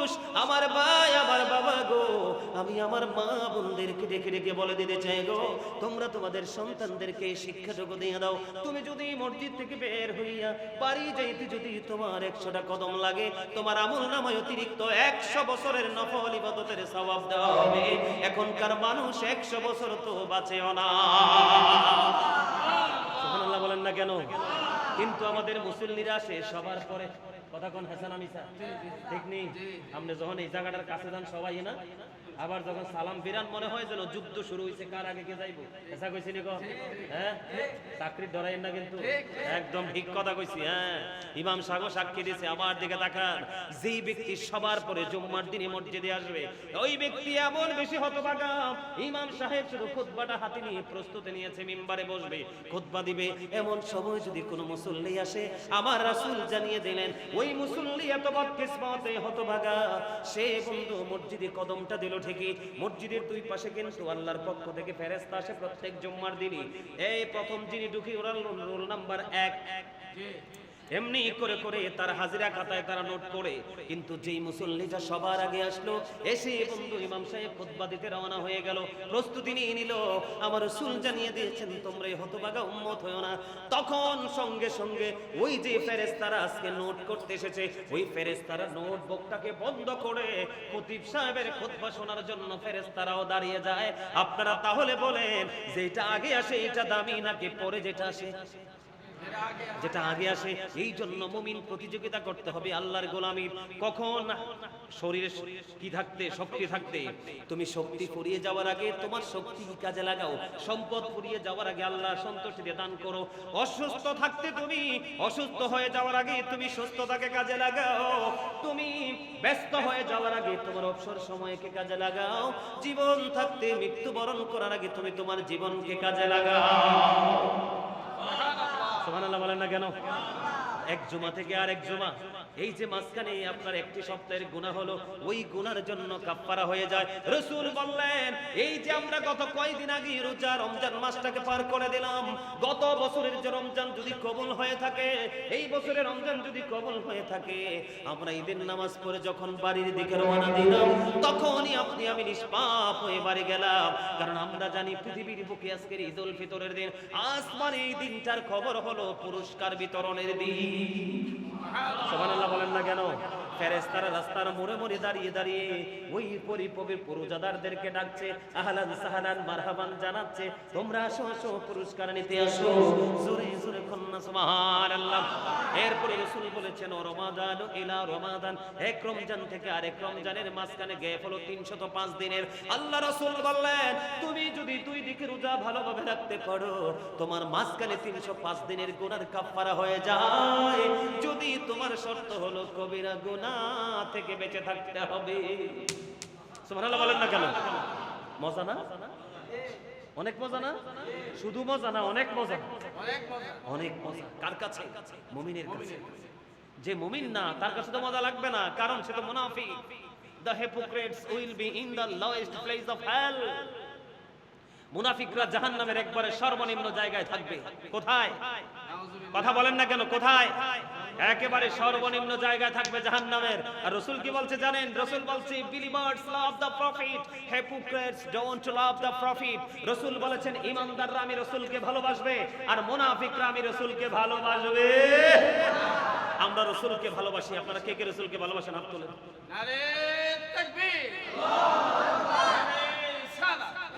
পুরুষ, আমার ভাই, আমার বাবা গো, আমি আমার মা বোনদেরকে ডেকে ডেকে বলে দিতে চাই গো, তোমরা তোমাদের সন্তানদেরকে শিক্ষাযোগ্য দিয়ে দাও। তুমি যদি মসজিদ থেকে বের হইয়া বাড়ি যাইতে যদি তোমার 100টা কদম লাগে, তোমার আমল নামায় অতিরিক্ত 100 বছরের নফল ইবাদতের সওয়াব দেওয়া হবে। এখনকার মানুষ 100 বছর তো বাঁচেও না। সুবহানাল্লাহ বলেন না কেন? কিন্তু আমাদের মুসল্লিরা আসে সবার পরে। কথা কোন হাসান আমিসা ঠিক নেই? আপনি যখন এই জায়গাটার কাছে যান সবাই না, আবার যখন সালাম ফিরান মনে হয় যেন যুদ্ধ শুরু হয়েছে, কার আগে কে যাইবো। এসা কইছি নি? হ্যাঁ, চাকরির ধরাইন না কিন্তু, একদম ঠিক কথা কইছি। হ্যাঁ, ইমাম সাহেব সাক্ষী দিয়েছে। আমার দিকে তাকান, যেই ব্যক্তি সবার পরে জুম্মার দিনে মসজিদে আসবে, ওই ব্যক্তি এমন বেশি হতভাগা। ইমাম সাহেব শুধু খুতবাটা হাতে নিয়ে প্রস্তুতি নিয়েছে, মিম্বারে বসবে, খুতবা দিবে। এমন সময় যদি কোনো মুসল্লি আসে, আমার রাসূল জানিয়ে দিলেন ওই মুসল্লি এত বদকিসমতে হতভাগা, সে বন্ধু মসজিদে কদমটা দিল ঠিকই, মসজিদের দুই পাশে কিন্তু আল্লাহর পক্ষ থেকে ফেরেশতা আসে প্রত্যেক জুম্মার দিনই। এই প্রথম যিনি ঢুকি ওরা রোল নাম্বার 1, এমনি করে করে তার হাজিরা খাতায় তারা নোট করে। কিন্তু যেই মুসল্লিটা সবার আগে আসলো, এসে বন্ধু ইমাম সাহেব খুতবা দিতে রওনা হয়ে গেল, প্রস্তুতি নিয়ে নিল। আমার রাসূল জানিয়ে দিয়েছেন তোমরা এই হতভাগা উম্মত হয়ো না। তখন সঙ্গে সঙ্গে ওই যে ফেরেশতারা আজকে নোট করতে এসেছে, ওই ফেরেশতারা নোটবুকটাকে বন্ধ করে খতিব সাহেবের খুতবা শোনার জন্য ফেরেশতারাও দাঁড়িয়ে যায়। আপনারা তাহলে বলেন, যেটা আগে আসে এটা দামি নাকি পরে যেটা আসে? যেটা আগে আসে। এই জন্য মুমিন প্রতিযোগিতা করতে হবে আল্লাহর গোলামীর। কখন শরীরে কি থাকতে, শক্তি থাকতে, তুমি শক্তি ফুরিয়ে যাওয়ার আগে তোমার শক্তি কাজে লাগাও। সম্পদ ফুরিয়ে যাওয়ার আগে আল্লাহ সন্তুষ্টি দিয়ে দান করো। অসুস্থ থাকতে তুমি অসুস্থ হয়ে যাওয়ার আগে তুমি সুস্থতাকে কাজে লাগাও। তুমি ব্যস্ত হয়ে যাওয়ার আগে তোমার অবসর সময়কে কাজে লাগাও। জীবন থাকতে মৃত্যুবরণ করার আগে তুমি তোমার জীবনকে কাজে লাগাও। সুবহানাল্লাহ বলেন না কেন? এক জুমা থেকে আরেক জুমা, এই যে মাঝখানে আপনার একটি সপ্তাহের গুনাহ হলো, ওই গুনার জন্য কাফফারা হয়ে যায়। রাসূল বললেন, এই যে আমরা গত কয়েকদিন আগে রোজা রমজান মাসটাকে পার করে দিলাম, গত বছরের যে রমজান যদি কবুল হয়ে থাকে, এই বছরের রমজান যদি কবুল হয়ে থাকে, আমরা ঈদের নামাজ পড়ে যখন বাড়ির দিকে রওনা দিলাম, তখনই আপনি আমি নিষ্পাপ হয়ে বাড়ি গেলাম। কারণ আমরা জানি পৃথিবীর বুকে আজকের ঈদুল ফিতরের দিন, আসমানে এই দিনটার খবর হলো পুরস্কার বিতরণের দিন। সুবহানাল্লাহ বলেন না কেন? ফেরেশতারা রাস্তার মোড়ে মোড়ে দাঁড়িয়ে দাঁড়িয়ে ওই পরিপবিত্র রোজাদারদেরকে ডাকছে, আহলান সাহলান মারহাবান জানাচ্ছে, তোমরা আসো আসো পুরস্কার নিতে আসো। জোরে জোরে কন্না সুবহানাল্লাহ। এরপরে রাসূল বলেছেন, রমাদান ইলা রমাদান, এক রমজান থেকে আরেক রমজানের মাঝখানে গ্যাপ হলো 305 দিনের। আল্লাহ রাসূল বললেন, তুমি যদি দুই দিকে রোজা ভালোভাবে রাখতে পারো, তোমার মাঝখানে 305 দিনের গুনার কাফফারা হয়ে যায়। যদি তোমার শর্ত হলো কবিরা গুনাহ থেকে বেঁচে থাকতে হবে। সুবহানাল্লাহ বলেন না কেন? মজা না? অনেক মজা না? শুধু মজা না, অনেক মজা, অনেক মজা। কার কাছে? মুমিনের কাছে। যে মুমিন না তার কাছে তো মজা লাগবে না, কারণ সে তো মুনাফিক। The hypocrites will be in the lowest place of hell. মুনাফিকরা জাহান্নামের একবারে সর্বনিম্ন জায়গায় থাকবে। কোথায়? কথা বলেন না কেন? কোথায়? একেবারে সর্বনিম্ন জায়গায় থাকবে জাহান্নামের। আর রাসূল কি বলছে জানেন? রাসূল বলছে, believers love the prophet, hypocrites don't love the prophet. রাসূল বলেছেন, ঈমানদাররা আমি রাসূলকে ভালোবাসবে, আর মুনাফিকরা আমি রাসূলকে ভালোবাসবে। আমরা রাসূলকে ভালোবাসি। আপনারা কে কে রাসূলকে ভালোবাসেন? হাত তোলেন। নারে তাকবীর, আল্লাহু আকবার,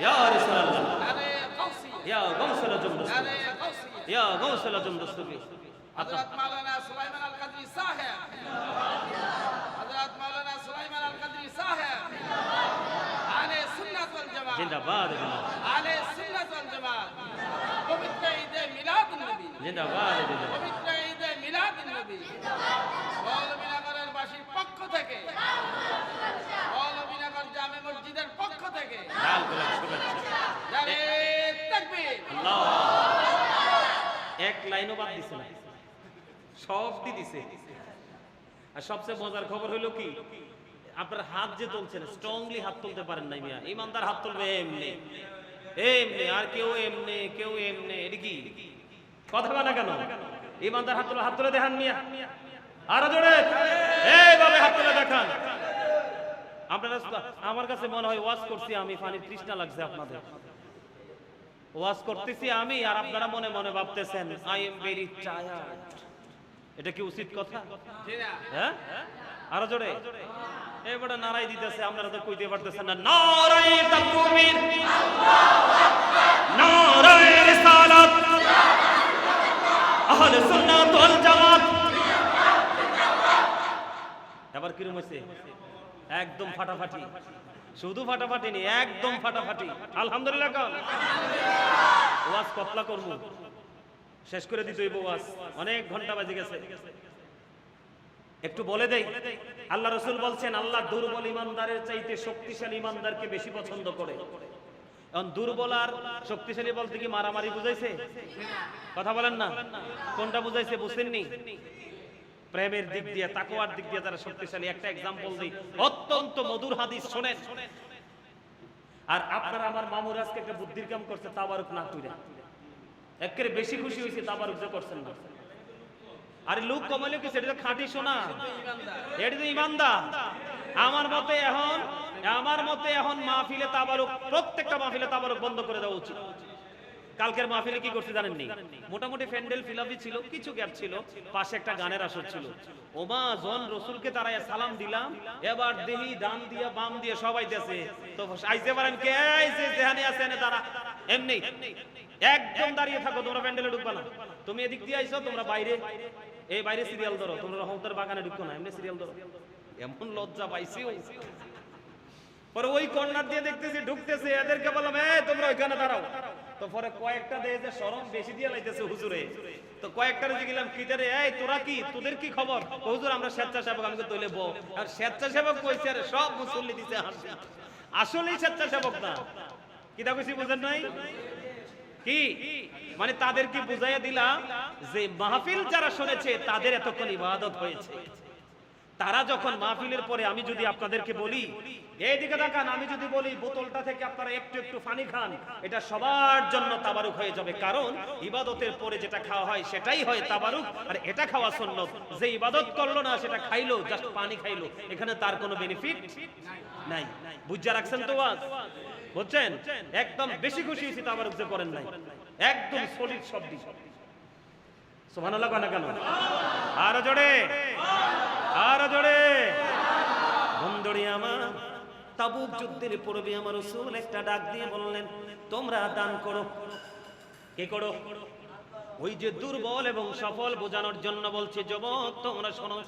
ইয়া রাসূলুল্লাহ, নারে গাউসি, ইয়া গাউসুল জুমদুস, নারে গাউসি, ইয়া গাউসুল জুমদুস। হযরত মাওলানা সুলাইমান আল কাদরি সাহেব, হযরত মাওলানা সুলাইমান আল কাদরি সাহেব, আলে সুন্নাত ওয়াল জামাত জিন্দাবাদ, আলে সুন্নাত ওয়াল জামাত। পবিত্র ঈদে মিলাদুন নবী জিন্দাবাদ, পবিত্র ঈদে মিলাদুন নবী মৌলভীনগরের বাসীর পক্ষ থেকে, মৌলভীনগর জামে মসজিদের পক্ষ থেকে লাল গোলাপ শুভেচ্ছা। নারে তাকবীর, আল্লাহ। এক লাইনও বাদ দিছে না, সব দিছে। আর সবচেয়ে মজার খবর হলো কি, আপনার হাত যে তুলছেন, স্ট্রংলি হাত তুলতে পারেন নাই মিয়া। ইমানদার হাত তুলবে এমনি এমনি, আর কেউ এমনি কেউ এমনি। এটা কি কথা বলে কেন? ইমানদার হাত তুলে দেখান মিয়া, আরো জোরে এইভাবে হাত তুলে দেখান। আপনারা আমার কাছে মনে হয় ওয়াজ করছি আমি, পানির তৃষ্ণা লাগছে আপনাদের। ওয়াজ করতেছি আমি আর আপনারা মনে মনে ভাবতেছেন আই এম ভেরি টায়ার্ড। এটা কি উচিত কথা? হ্যাঁ, আরো জোরে এবারে নারাই দিতেছে, আপনারা তো কইতে পারতেছেন না। নারাই তাকবীর, নারাই রিসালাত, আহলে সুন্নাত ওয়াল জামাত। এবার কি রকম হইছে? একদম ফাটাফাটি, শুধু ফাটাফাটি নেই, একদম ফাটাফাটি। আলহামদুলিল্লাহ কোন ওয়াজ কতলা করব, শেষ করে দিতে হইব ওয়াজ, অনেক ঘন্টা বাজে গেছে। একটু বলে দেই, আল্লাহ রাসূল বলছেন আল্লাহ দুর্বল ইমানদারের চাইতে শক্তিশালী ইমানদারকে বেশি পছন্দ করে। এখন দুর্বল আর শক্তিশালী বলতে কি মারামারি বুঝাইছে? কথা বলেন না, কোনটা বুঝাইছে বুঝেননি? প্রেমের দিক দিয়ে, তাকওয়ার দিক দিয়ে তারা শক্তিশালী। একটা एग्जांपल দিই, অত্যন্ত মধুর হাদিস শুনেন। আর আপনারা আমার মামুর আজকে একটা বুদ্ধির কাম করছে, তাবারুক না কইরা একেবারে বেশি খুশি হইছে, তাবারুক যে করছেন না। আরে লোক কমাইলে কি সেটা খাঁটি শোনা, এটা তো ইমানদার। আমার মতে এখন মাহফিলে তাবারুক, প্রত্যেকটা মাহফিলে তাবারুক বন্ধ করে দেওয়া উচিত। কালকের মাহফিলে কি করতে জানেননি? মোটামুটি প্যান্ডেল ফিলাপি ছিল, কিছু গ্যাপ ছিল, পাশে একটা গানের আসর ছিল। ওমা জন রসুলকে দাঁড়ায় সালাম দিলাম, এবার দেহি ডান দিয়া বাম দিয়ে সবাই দেশে তো আইতে পারেন কে, এই যে যেখানে আছে এনে দাঁড়া, এমনি একদম দাঁড়িয়ে থাকো, তোমরা প্যান্ডেলে ঢুকবা না। তুমি এদিক দিয়ে আইছো, তোমরা বাইরে, এই বাইরে সিরিয়াল ধরো, তোমরা রহমতের বাগানে ঢুকো না, এমনি সিরিয়াল ধরো। এমন লজ্জা পাইছি। পরে ওই কর্নার দিয়ে দেখতেছি ঢুকতেছে, এদেরকে বললাম এই তোমরা ওইখানে দাঁড়াও। তো পরে কয়েকটা দিয়ে যে শরম বেশি দিয়ে লাইতেছে হুজুরে, তো কয়েকটারে জিগিলাম কিটারে, এই তোরা কি, তোদের কি খবর? হুজুর আমরা স্বেচ্ছাসেবক। আমি তৈলে বউ আর স্বেচ্ছাসেবক কইছে, আরে সব মুসল্লি দিতে হাসি, আসলেই স্বেচ্ছাসেবক না। কিটা কইছি বুঝেন নাই? কি মানে তাদেরকে বুঝাইয়া দিলাম যে মাহফিল যারা শুনেছে তাদের এতক্ষণ ইবাদত হয়েছে। তারা যখন মাহফিলের পরে আমি যদি আপনাদেরকে বলি এইদিকে তাকান, আমি যদি বলি বোতলটা থেকে আপনারা একটু একটু পানি খান, এটা সবার জন্য তাবারুক হয়ে যাবে। কারণ ইবাদতের পরে যেটা খাওয়া হয় সেটাই হয় তাবারুক, আর এটা খাওয়া সুন্নাত। যে ইবাদত করলো না সেটা খাইলো, জাস্ট পানি খাইলো, এখানে তার কোনো বেনিফিট নাই। বুঝা রাখছেন তো ওয়াজ? বুঝছেন? একদম বেশি খুশি হয়েছি তাবারুক যে করেন নাই, একদম সলিড শব্দ। সুবহানাল্লাহ কেন কেন? আরো জোরে, আরো জোরে। বন্ধুরি আমার, তাবুক যুদ্ধের পূর্বে আমার রাসূল একটা ডাক দিয়ে বললেন তোমরা দান করো। কি করো? ওই যে দুর্বল এবং সফল বোঝানোর জন্য বলছে যুবক তোমরা শোনো।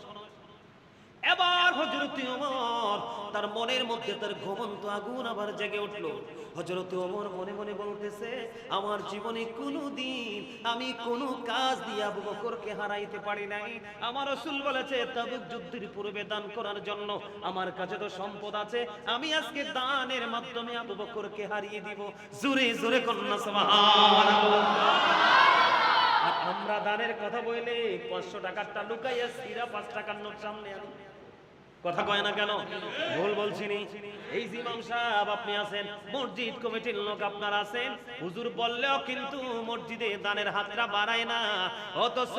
এবার হযরত ওমর তার মনের মধ্যে তার ঘুমন্ত আগুন আবার জেগে উঠলো। হযরত ওমর মনে মনে বলতেছে আমার জীবনে কোনোদিন আমি কোনো কাজ দিয়ে আবু বকরকে হারাইতে পারি নাই। আমার রাসূল বলেছে তাবুক যুদ্ধের পূর্বে দান করার জন্য, আমার কাছে তো সম্পদ আছে, আমি আজকে দানের মাধ্যমে আবু বকরকে হারিয়ে দিব। জোরে জোরে কন্যা সুবহানাল্লাহ। আর আমরা দানের কথা বলে 500 টাকারটা লুকাইয়া সিরা 5 টাকার নোট সামনে আনি। কথা কয় না কেন? ভুল বলছি নি? এই যে ইমাম সাহেব আপনি আছেন, মসজিদ কমিটির লোক আপনারা আছেন, হুজুর বললেও কিন্তু মসজিদে দানের হাতটা বাড়ায় না, অথচ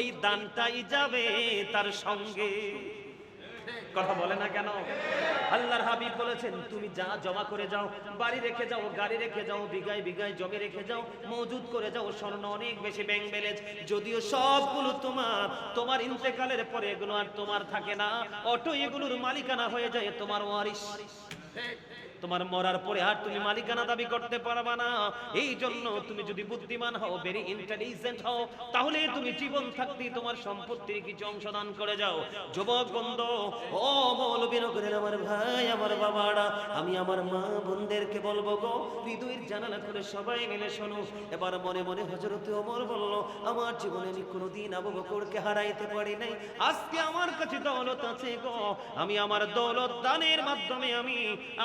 এই দানটাই যাবে তার সঙ্গে। কথা বলে না কেন? আল্লাহর হাবিব বলেছেন তুমি যা জমা করে যাও, বাড়ি রেখে যাও, গাড়ি রেখে যাও, বিঘায় বিঘায় জমি রেখে যাও, মজুদ করে যাও, স্বর্ণ অনেক বেশি ব্যাংক ব্যালেন্স, যদিও সবগুলো তোমার ইন্তেকালের পরে এগুলো আর তোমার থাকে না, অটো এগুলোর মালিকানা হয়ে যায় তোমার ওয়ারিশ। তোমার মরার পরে আর তুমি মালিকানা দাবি করতে পারবে না। এই জন্য তুমি যদি বুদ্ধিমান হও, ভেরি ইন্টেলিজেন্ট হও, তাহলে তুমি জীবন থাকতে তোমার সম্পত্তির কিছু অংশ দান করে যাও। যুবক বন্ধু, ও মৌলবী নগরের আমার ভাই, আমার বাবারা, আমি আমার মা বোনদেরকে বলবো গো, হৃদয়ের জানালা করে সবাই মিলে শোনো। এবার মনে মনে হযরত ওমর বলল আমার জীবনে আমি কোনোদিন আবু বকরকে হারাইতে পারি নাই, আজকে আমার কাছে দৌলত আছে গো, আমি আমার দৌলত দানের মাধ্যমে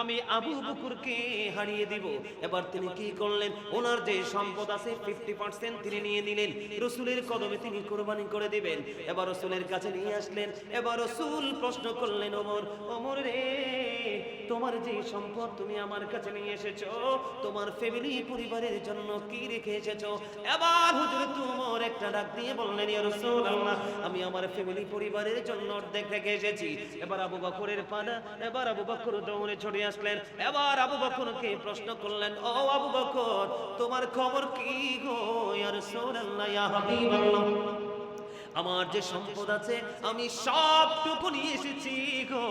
আমি আবু বকরকে হারিয়ে দিব। এবার তিনি কি করলেন? ওনার যে সম্পদ আছে 50% তিনি নিয়ে নিলেন, রাসূলের কদমে তিনি কুরবানি করে দিবেন। এবার রাসূলের কাছে নিয়ে আসলেন। এবার রাসূল প্রশ্ন করলেন, ও ওমর, ওমর রে তোমার যে সম্পদ তুমি আমার কাছে নিয়ে এসেছো, তোমার ফ্যামিলি পরিবারের জন্য কি রেখে এসেছো? এবার হুজুর ওমর একটা ডাক দিয়ে বললেন, ইয়া রাসূলুল্লাহ, আমি আমার ফ্যামিলি পরিবারের জন্য অর্ধেক রেখে এসেছি। এবার আবু বকরের পালা, এবার আবু বকর দৌড়ে ছুটে আসলেন। এবার আবু বকরকে প্রশ্ন করলেন, ও আবু বকর, তোমার খবর কি গো? ইয়া রাসূলুল্লাহ, ইয়া হাবিবাল্লাহ, আমার যে সম্পদ আছে আমি সবটুকু নিয়ে এসেছি গো,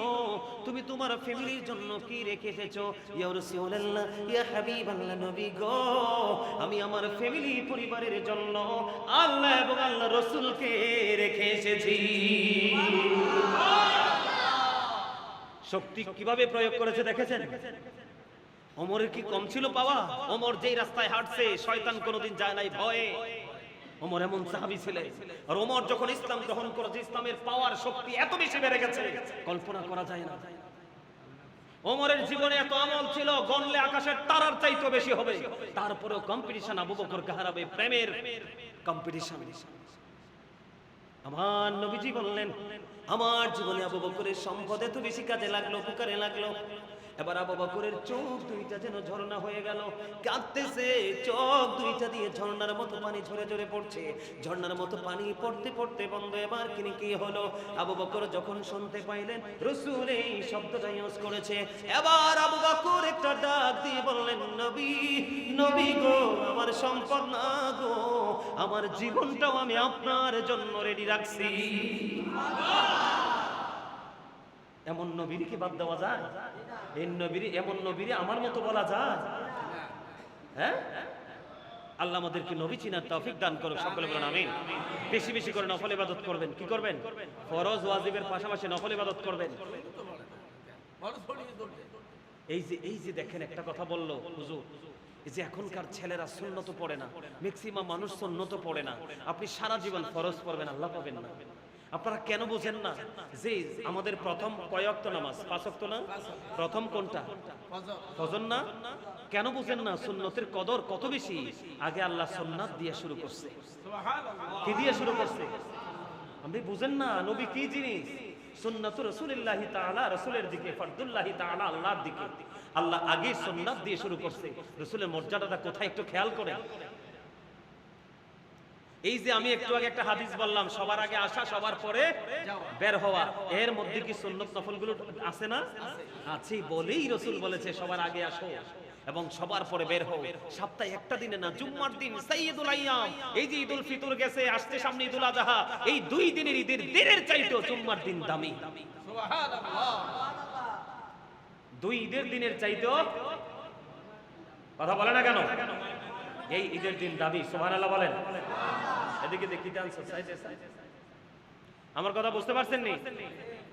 তুমি তোমার ফ্যামিলির জন্য কি রেখে এসেছো? ইয়া রাসূলুল্লাহ, ইয়া হাবিবাল্লাহ, নবী গো, আমি আমার ফ্যামিলি পরিবারের জন্য আল্লাহ এবং আল্লাহ রাসূলকে রেখে এসেছি। শক্তি কিভাবে প্রয়োগ করেছে দেখেছেন? ওমরের কি কম ছিল পাওয়া? ওমর যেই রাস্তায় হাঁটছে শয়তান কোনোদিন যায় নাই ভয়ে। ওমর এমন সাহাবী ছিলেন। আর ওমর যখন ইসলাম গ্রহণ করেছে, ইসলামের পাওয়ার শক্তি এত বেশি বেড়ে গেছে কল্পনা করা যায় না। ওমরের জীবনে এত আমল ছিল, গণলে আকাশের তারার চাইতে বেশি হবে। তারপরেও কম্পিটিশন আবু বকরকে হারাবে, প্রেমের কম্পিটিশন। আমার নবীজি বললেন, আমার জীবনে আবু বকরের সম্পদ এত বেশি কাজে লাগলো, উপকারে লাগলো। এবার আবু বকরের চোখ দুইটা যেন ঝর্ণা হয়ে গেল, কাঁদতেছে, চোখ দুইটা দিয়ে ঝর্ণার মতো পানি ঝরে ঝরে পড়ছে। ঝর্ণার মতো পানি পড়তে পড়তে বন্ধ। এবার কি হলো? আবু বকর যখন শুনতে পাইলেন রাসূল এই শব্দটা ইউজ করেছে, এবার আবু বকর একটা ডাক দিয়ে বললেন, নবী, নবী গো, আমার সম্পদ না গো, আমার জীবনটাও আমি আপনার জন্য রেডি রাখছি। এমন নবীর কি বাদ দেওয়া যায়? এই নবীর, এমন নবীর আমার মতো বলা যায়? হ্যাঁ, আল্লাহ আমাদেরকে নবী চিনার তৌফিক দান করুক, সকলে বলেন আমিন। বেশি বেশি করে নফল ইবাদত করবেন। কি করবেন? ফরজ ওয়াজিবের পাশাপাশি নফল ইবাদত করবেন। এই যে দেখেন, একটা কথা বললো হুজুর, এই যে এখনকার ছেলেরা সুন্নত পড়ে না, ম্যাক্সিমাম মানুষ সুন্নত পড়ে না। আপনি সারা জীবন ফরজ পড়বেন, আল্লাহ পাবেন না। আপনারা কেন বুঝেন না যে আমাদের প্রথম কয় ওয়াক্ত নামাজ? 5 ওয়াক্ত না? প্রথম কোনটা? ফজর না? কেন বুঝেন না সুন্নতের কদর কত বেশি? আগে আল্লাহ সুন্নাত দিয়ে শুরু করছে। কি দিয়ে শুরু করছে? আপনি বুঝেন না নবী কি জিনিস? সুন্নাতু রাসূলিল্লাহি তাআলা, রাসূলের দিকে, ফরদুল্লাহি তাআলা, আল্লাহর দিকে। আল্লাহ আগে সুন্নাত দিয়ে শুরু করছে। রাসূলের মর্যাদাটা কোথায় একটু খেয়াল করেন। এই যে আমি একটু আগে একটা হাদিস বললাম, সবার আগে আসা, সবার পরে বের হওয়া, এর মধ্যে কি সুন্নত নফলগুলো আছে না? আছে বলেই রাসূল বলেছে সবার আগে আসো এবং সবার পরে বের হও। সপ্তাহে একটা দিনে না, জুম্মার দিন সাইয়্যিদুল আইয়াম, এই যে ঈদুল ফিতর গেছে, আসছে সামনে ঈদুল আযহা, এই দুই দিনের ঈদের দিনের চাইতেও জুম্মার দিন দামি। সুবহানাল্লাহ। দুই ঈদের দিনের চাইতেও, কথা বলে না কেন? এই ঈদের দিন দামি। সুবহানাল্লাহ বলেন। এদিকে দেখি ডান্স সাইডে, আমার কথা বুঝতে পারছেন নি?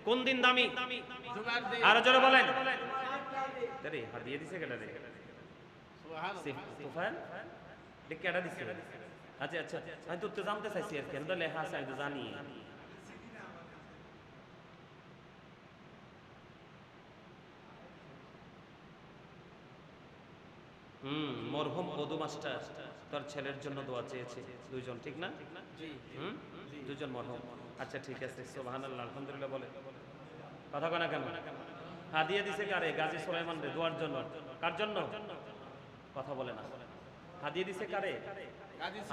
কোন দিন দামি? আর জোরে বলেন। আরে হাদিয়া দিছে কেডা রে? সুবহানাল্লাহ। তুফান দেখ কেডা দিছে? আচ্ছা আচ্ছা, আমি তো জানতে চাইছি আর কেন লেখা আছে আমি তো জানি। মরহুম বধু মাস্টার তার ছেলের জন্য দোয়া চেয়েছে, দুইজন, ঠিক না? জি, দুইজন মরহুম। আচ্ছা ঠিক আছে, সুবহানাল্লাহ, আলহামদুলিল্লাহ বলে। কথা কয় না কেন? হাদিয়া দিছে কারে? গাজী সুলাইমান রে দোয়ার জন্য। কার জন্য? কথা বলে না। হাদিয়া দিছে কারে?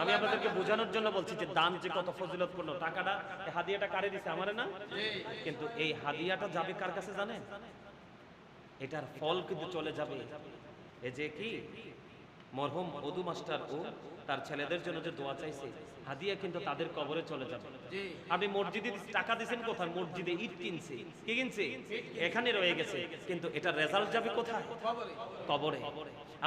আমি আপনাদেরকে বোঝানোর জন্য বলছি যে দান যে কত ফজিলতপূর্ণ। টাকাটা, এই হাদিয়াটা কারে দিছে? আমারে না? কিন্তু এই হাদিয়াটা যাবে কার কাছে জানেন? এটার ফল কিন্তু চলে যাবে এই যে কি মরহুম বধু মাস্টার ও তার ছেলেদের জন্য যে দোয়া চাইছে, হাদিয়া কিন্তু তাদের কবরে চলে যাবে। আপনি মসজিদে টাকা দিয়েছেন কোথায়? মসজিদে ইট কিনছে, কি কিনছে? এখানে রয়ে গেছে, কিন্তু এটা রেজাল্ট যাবে কোথায়? কবরে।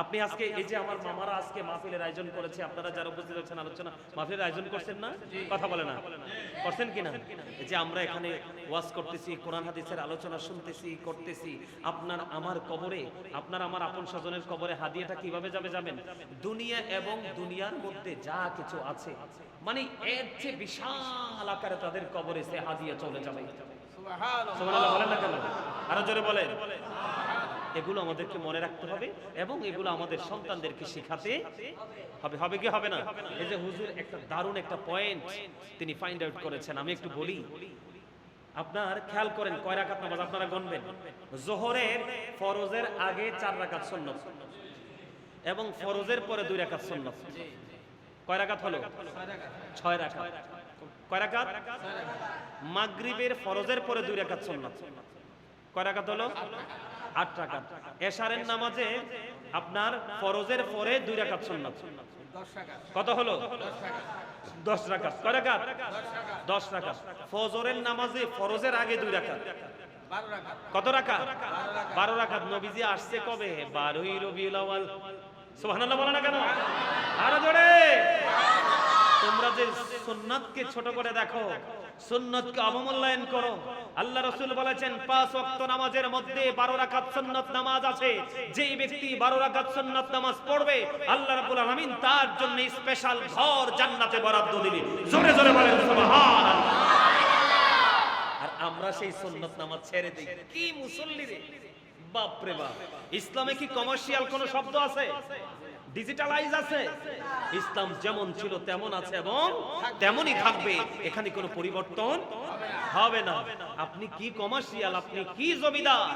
আপনি আজকে এই যে আমার মামারা আজকে মাহফিলের আয়োজন করেছে, আপনারা যারা উপস্থিত আছেন আলোচনা মাহফিলের আয়োজন করছেন না? কথা বলে না, করছেন কিনা? এই যে আমরা এখানে ওয়াজ করতেছি, কোরআন হাদিসের আলোচনা শুনতেছি, করতেছি, আপনার আমার কবরে, আপনার আমার আপন স্বজনের কবরে হাদিয়াটা কিভাবে যাবে জানেন? দুনিয়া এবং দুনিয়ার মধ্যে যা কিছু আছে, মানে এর চেয়ে বিশাল আকারে তাদের কবরে সে হাদিয়া চলে যাবে। সুবহানাল্লাহ বলেন না কেন? আরো জোরে বলেন। এগুলো আমাদেরকে মনে রাখতে হবে এবং এগুলো আমাদের সন্তানদেরকে শেখাতে হবে। হবে কি হবে না? এই যে হুজুর একটা দারুণ একটা পয়েন্ট তিনি ফাইন্ড আউট করেছেন, আমি একটু বলি। আপনার খেয়াল করেন কয় রাকাত নামাজ আপনারা গুনবেন। যোহরের ফরজের আগে 4 রাকাত সুন্নাত এবং ফরজের পরে 2 রাকাত সুন্নাত। কয় রাকাত হলো? 6 রাকাত। কয় রাকাত? মাগরিবের ফরজের পরে 2 রাকাত সুন্নাত। কয় রাকাত হলো? 8 রাকাত। এশারের নামাজে আপনার ফরজের পরে 2 রাকাত সুন্নাত। কত হলো? 10 রাকাত। কয় রাকাত? 10 রাকাত। ফজরের নামাজে ফরজের আগে 2 রাকাত। কত রাকাত? 12 রাকাত। নবীজি আসছে কবে? 12ই রবিউল আউয়াল। সুবহানাল্লাহ বলে না কেন? আরো জোরে। তোমরা যে সুন্নাতকে ছোট করে দেখো, সুন্নাতকে অবমূল্যায়ন করো। আল্লাহ রাসূল বলেছেন 5 ওয়াক্ত নামাজের মধ্যে 12 রাকাত সুন্নাত নামাজ আছে। যেই ব্যক্তি 12 রাকাত সুন্নাত নামাজ পড়বে আল্লাহ রাব্বুল আলামিন তার জন্য স্পেশাল ঘর জান্নাতে বরাদ্দ দিবে। জোরে জোরে বলেন সুবহানাল্লাহ। আর আমরা সেই সুন্নাত নামাজ ছেড়ে দেই। কি মুসল্লি রে, বাপ রে বাপ। ইসলামে কি কমার্শিয়াল কোন শব্দ আছে? ডিজিটালাইজ আছে? ইসলাম যেমন ছিল তেমন আছে এবং তেমনই থাকবে। এখানে কোনো পরিবর্তন হবে না। আপনি কি কমার্শিয়াল, আপনি কি জমিদার,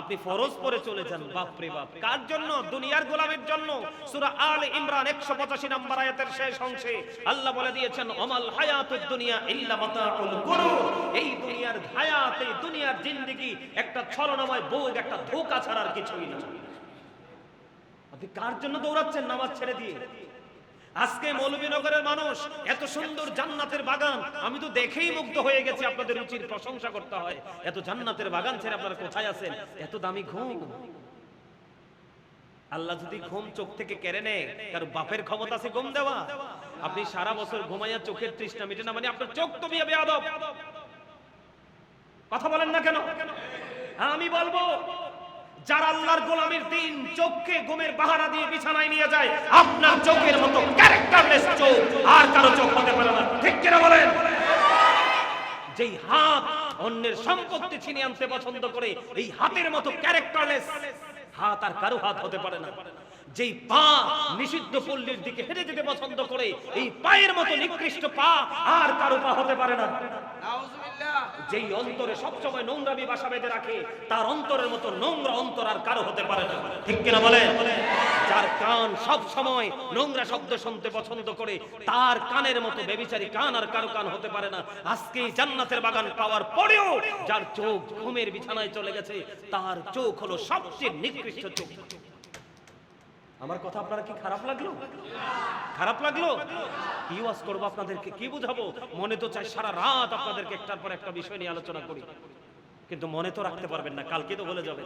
আপনি ফরজ পরে চলে যান। বাপ রে বাপ। কার জন্য? দুনিয়ার গোলামের জন্য। সূরা আলে ইমরান 185 নম্বর আয়াতের শেষ অংশে আল্লাহ বলে দিয়েছেন অমাল হায়াতুদ দুনিয়া ইল্লা মাতাউল গুরুর। এই দুনিয়ার হায়াত, এই দুনিয়ার জিন্দেগি একটা ছলনাময় ভোগ, একটা ধোঁকা ছাড়া আর কিছুই না। আপনি কার জন্য দৌড়াচ্ছেন নামাজ ছেড়ে দিয়ে? আজকে মৌলভীনগরের মানুষ এত সুন্দর জান্নাতের বাগান, আমি তো দেখেই মুগ্ধ হয়ে গেছি। আপনাদের রুচির প্রশংসা করতে হয়। এত জান্নাতের বাগান ছেড়ে আপনারা কোথায় আছেন? এত দামি ঘুম। আল্লাহ যদি ঘুম চোখ থেকে কেড়ে নেয়, কারো বাপের ক্ষমতা আছে ঘুম দেওয়া? আপনি সারা বছর ঘুমাইয়া চোখের তৃষ্ণা মিটে না, মানে আপনার চোখ তো বেয়াদব। কথা বলেন না কেন? আমি বলবো যারা আল্লাহর গোলামের দিন চোখকে ঘুমের বাহারা দিয়ে বিছানায় নিয়ে যায়, আপনার চোখের মতো ক্যারেক্টারলেস চোখ আর কারো চোখ হতে পারে না। ঠিক কিনা বলেন? যেই হাত অন্যের সম্পত্তি ছিনিয়ে আনতে পছন্দ করে, এই হাতের মতো ক্যারেক্টারলেস হাত আর কারো হাত হতে পারে না। যেই পা নিষিদ্ধ পল্লীর দিকে হেঁটে যেতে পছন্দ করে, এই পায়ের মতো নিকৃষ্ট পা আর কারো পা হতে পারে না। যেই অন্তরে সবসময় নোংরামি বাসা বেঁধে রাখে, তার অন্তরের মতো নোংরা অন্তর আর কারো হতে পারে না। ঠিক কিনা বলেন? যার কান সব সময় নোংরা শব্দ শুনতে পছন্দ করে, তার কানের মতো বেবিচারী কান আর কারো কান হতে পারে না। আজকে জান্নাতের বাগান পাওয়ার পরেও যার চোখ ঘুমের বিছানায় চলে গেছে, তার চোখ হলো সবচেয়ে নিকৃষ্ট চোখ। আমার কথা আপনারা কি খারাপ লাগলো? খারাপ লাগলো? কি ওয়াজ করবো আপনাদেরকে, কি বুঝাবো? মনে তো চাই সারা রাত আপনাদেরকে একটার পর একটা বিষয় নিয়ে আলোচনা করি, কিন্তু মনে তো রাখতে পারবেন না, কালকে তো বলে যাবে।